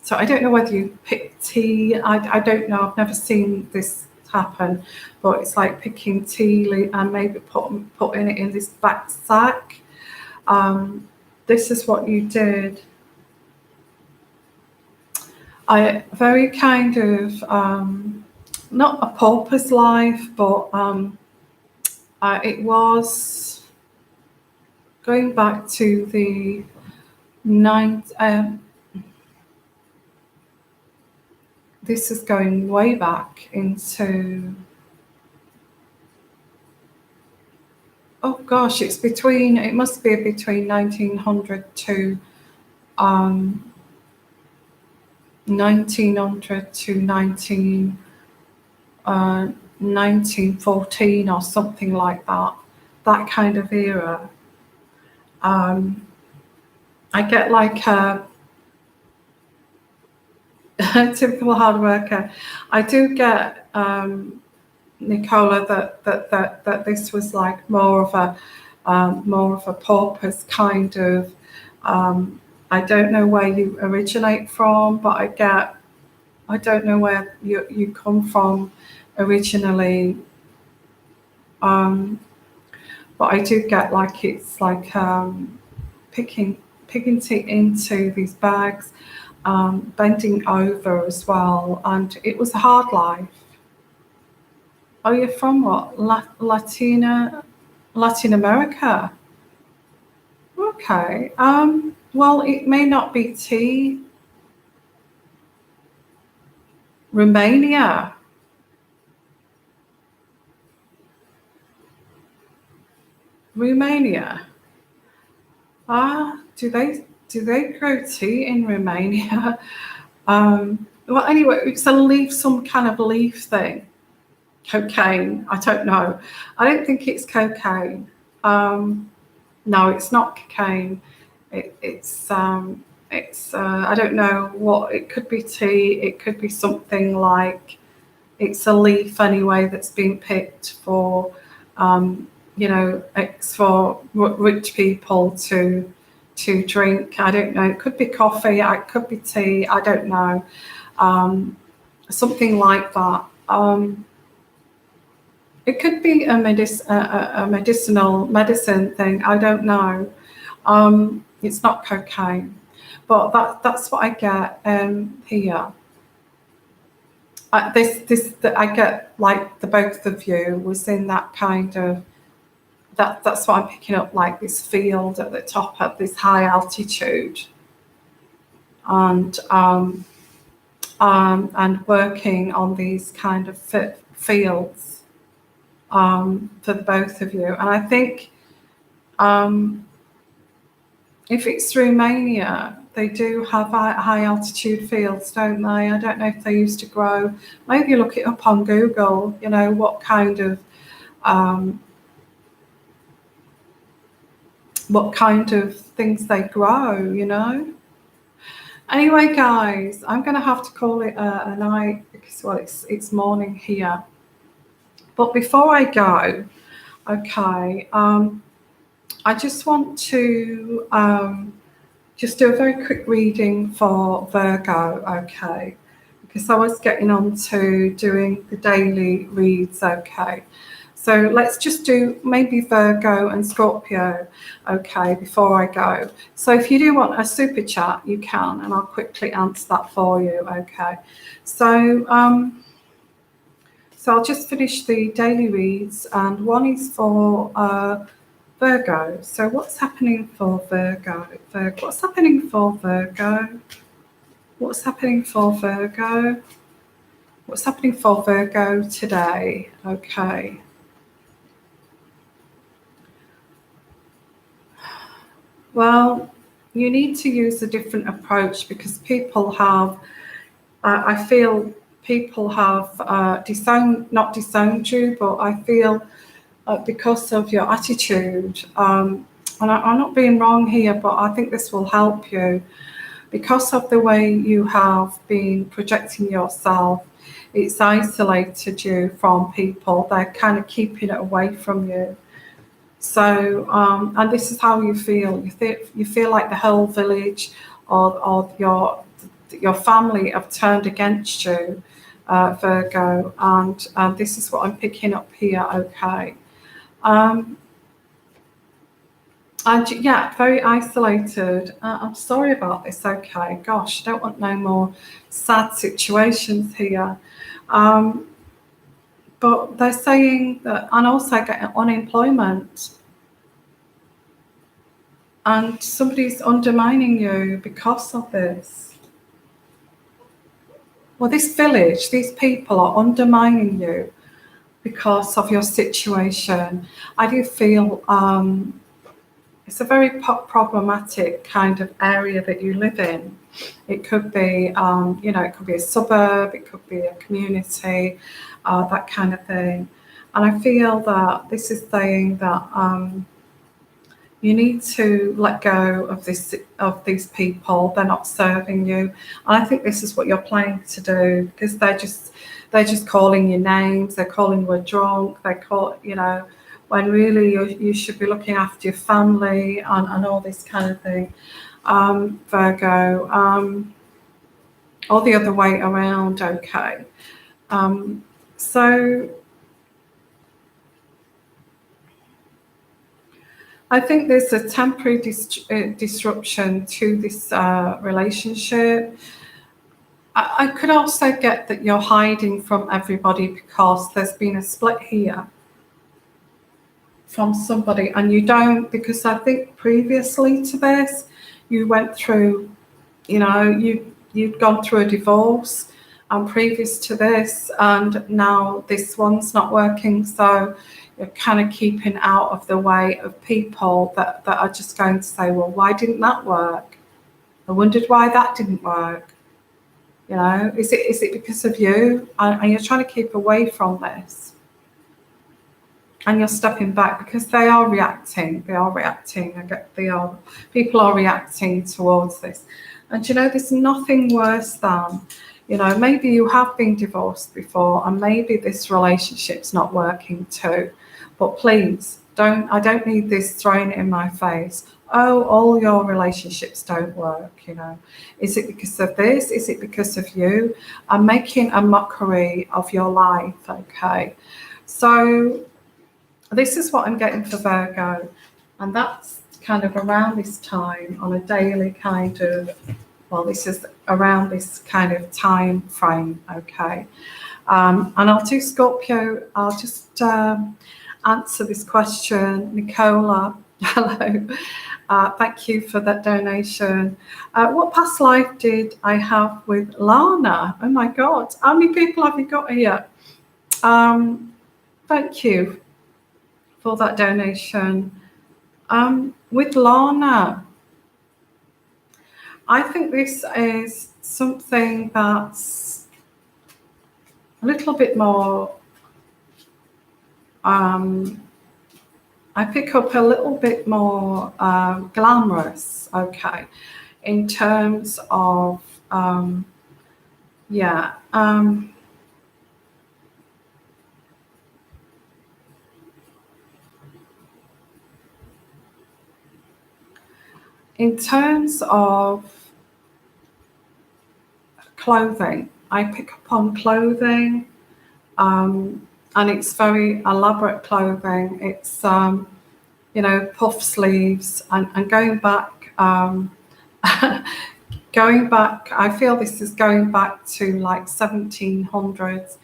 So I don't know whether you pick tea. I don't know. I've never seen this happen, but it's like picking tea and maybe putting it in this back sack. This is what you did. I very kind of not a pauper's life, but it was going back to the nine. This is going way back into. Oh gosh, it's between. It must be between 1900 to 1900 to 1914 or something like that. That kind of era. I get like a typical hard worker. I do get Nicola that this was like more of a paupers kind of. I don't know where you originate from, but I don't know where you come from originally. But I do get like it's like picking it into these bags, bending over as well, and it was a hard life. Oh, you're from what? Latin America? Okay. Well, it may not be tea. Romania. Romania. Do they grow tea in Romania? Well, anyway, it's a leaf, some kind of leaf thing. Cocaine. I don't know. I don't think it's cocaine. No, it's not cocaine. It's I don't know what it could be. Tea. It could be something like it's a leaf anyway that's been picked for it's for rich people to drink. I don't know. It could be coffee. It could be tea. I don't know. Something like that. It could be a medicinal medicine thing. I don't know. It's not cocaine, but that's what I get here. I get like the both of you was in that kind of that's what I'm picking up, like this field at the top of this high altitude, and working on these kind of fields for the both of you. And I think if it's Romania, they do have high altitude fields, don't they? I don't know if they used to grow. Maybe look it up on Google. You know what kind of things they grow. You know. Anyway, guys, I'm going to have to call it a night because well, it's morning here. But before I go, okay, I just want to just do a very quick reading for Virgo, okay, because I was getting on to doing the daily reads, okay. So let's just do maybe Virgo and Scorpio, okay, before I go. So if you do want a super chat, you can, and I'll quickly answer that for you, okay. So I'll just finish the daily reads, and one is for Virgo. So what's happening for Virgo? What's happening for Virgo? What's happening for Virgo? What's happening for Virgo today? Okay. Well, you need to use a different approach because people have, I feel people have not disowned you, but I feel because of your attitude, and I'm not being wrong here, but I think this will help you. Because of the way you have been projecting yourself, it's isolated you from people. They're kind of keeping it away from you. So, and this is how you feel. You feel like the whole village or your family have turned against you, Virgo. And this is what I'm picking up here. Okay. And yeah, very isolated. I'm sorry about this. Okay, gosh, I don't want no more sad situations here. But they're saying that, and also getting unemployment. and somebody's undermining you because of this. Well, this village, these people are undermining you because of your situation. I do feel it's a very problematic kind of area that you live in. It could be, it could be a suburb, it could be a community, that kind of thing. And I feel that this is saying that you need to let go of these people. They're not serving you. And I think this is what you're planning to do, because they're just calling you names. They're calling you a drunk. They call, when really you should be looking after your family and all this kind of thing. Virgo, or the other way around, okay. So I think there's a temporary disruption to this relationship. I could also get that you're hiding from everybody because there's been a split here from somebody, and you don't, because I think previously to this, you went through, you'd gone through a divorce, and previous to this, and now this one's not working, so you're kind of keeping out of the way of people that are just going to say, well, why didn't that work? I wondered why that didn't work. Is it because of you? And you're trying to keep away from this. And you're stepping back because they are reacting. People are reacting towards this. And there's nothing worse than, maybe you have been divorced before, and maybe this relationship's not working too. But please, I don't need this thrown in my face. Oh, all your relationships don't work, Is it because of this? Is it because of you? I'm making a mockery of your life, okay? So this is what I'm getting for Virgo, and that's kind of around this time on a daily kind of, this is around this kind of time frame, okay? And I'll do Scorpio. I'll just answer this question. Nicola, hello. Thank you for that donation. What past life did I have with Lana? Oh my God, how many people have you got here? Thank you for that donation. With Lana, I think this is something that's a little bit more, I pick up a little bit more glamorous, okay, in terms of, in terms of clothing, I pick up on clothing, and it's very elaborate clothing. It's, puff sleeves, and going back, I feel this is going back to like 1700s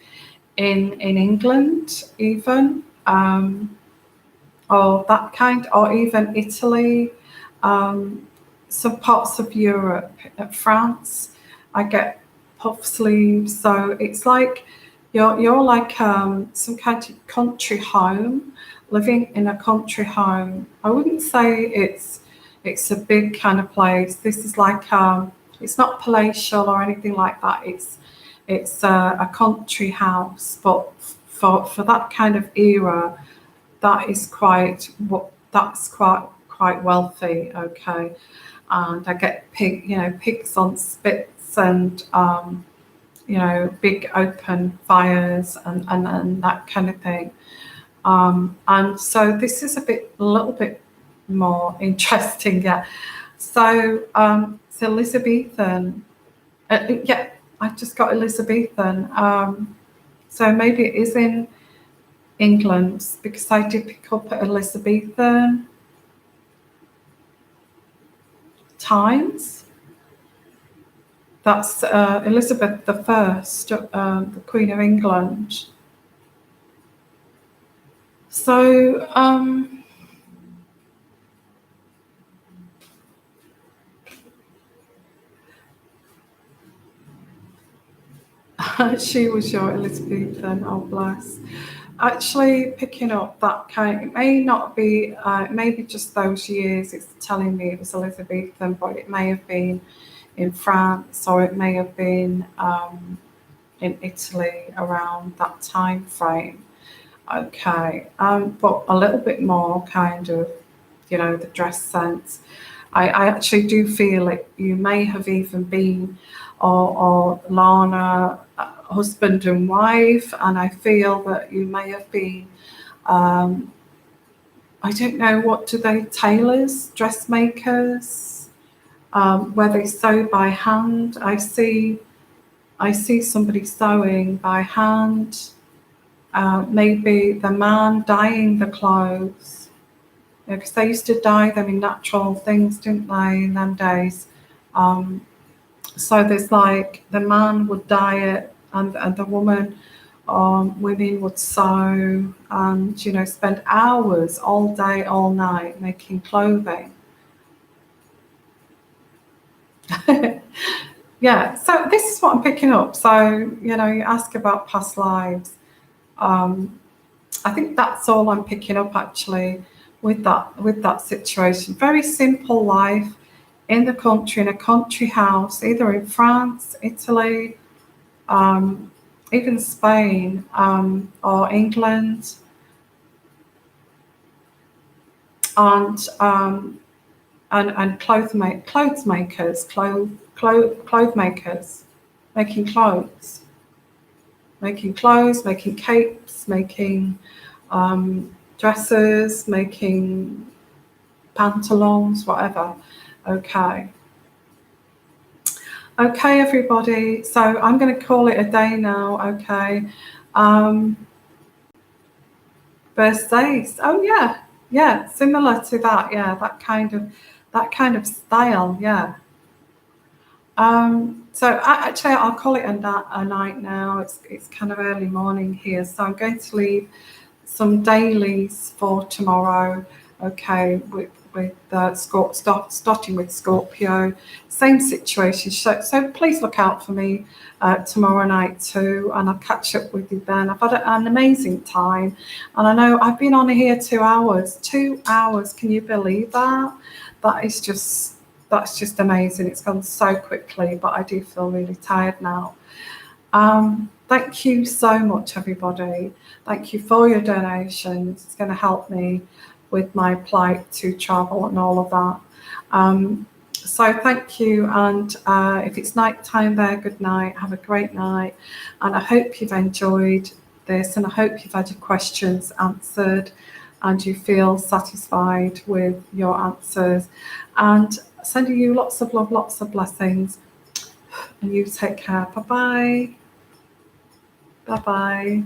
in England, even, or that kind, or even Italy. Some parts of Europe, France, I get puff sleeves. So it's like you're like some kind of country home, living in a country home. I wouldn't say it's a big kind of place. This is like it's not palatial or anything like that. It's a country house, but for that kind of era, that's quite wealthy, okay. And I get pigs on spits, and big open fires and that kind of thing. And so this is a little bit more interesting, yeah. So it's Elizabethan. I just got Elizabethan. So maybe it is in England, because I did pick up Elizabethan times. That's Elizabeth I, the Queen of England. So She was your Elizabethan, oh bless. Actually, picking up that kind, it may not be, it may be just those years. It's telling me it was Elizabethan, but it may have been in France, or it may have been in Italy around that time frame. Okay, but a little bit more kind of, the dress sense. I actually do feel it. You may have even been, or Lana, husband and wife, and I feel that you may have been. Um, I don't know, what do they, tailors, dressmakers, where they sew by hand. I see somebody sewing by hand. Maybe the man dyeing the clothes, because they used to dye them in natural things, didn't they, in them days? Um, so there's like the man would dye it, and the woman, women would sew, and spend hours, all day, all night, making clothing. Yeah, so this is what I'm picking up. So you ask about past lives. Um, I think that's all I'm picking up actually with that situation. Very simple life in the country, in a country house, either in France, Italy, even Spain, or England, and clothes makers, clothes makers, making clothes, making capes, making dresses, making pantaloons, whatever. Okay. Okay, everybody. So I'm going to call it a day now. Okay. Birthdays. Oh yeah, yeah. Similar to that. Yeah, that kind of style. Yeah. So actually, I'll call it a night now. It's kind of early morning here, so I'm going to leave some dailies for tomorrow. Okay, with starting with Scorpio, same situation. So please look out for me tomorrow night too, and I'll catch up with you then. I've had an amazing time, and I know I've been on here 2 hours. 2 hours, can you believe that? That's just amazing. It's gone so quickly, but I do feel really tired now. Thank you so much, everybody. Thank you for your donations. It's going to help me with my plight to travel and all of that. So thank you. And if it's night time there, good night. Have a great night. And I hope you've enjoyed this, and I hope you've had your questions answered and you feel satisfied with your answers. And sending you lots of love, lots of blessings. And you take care. Bye-bye. Bye-bye.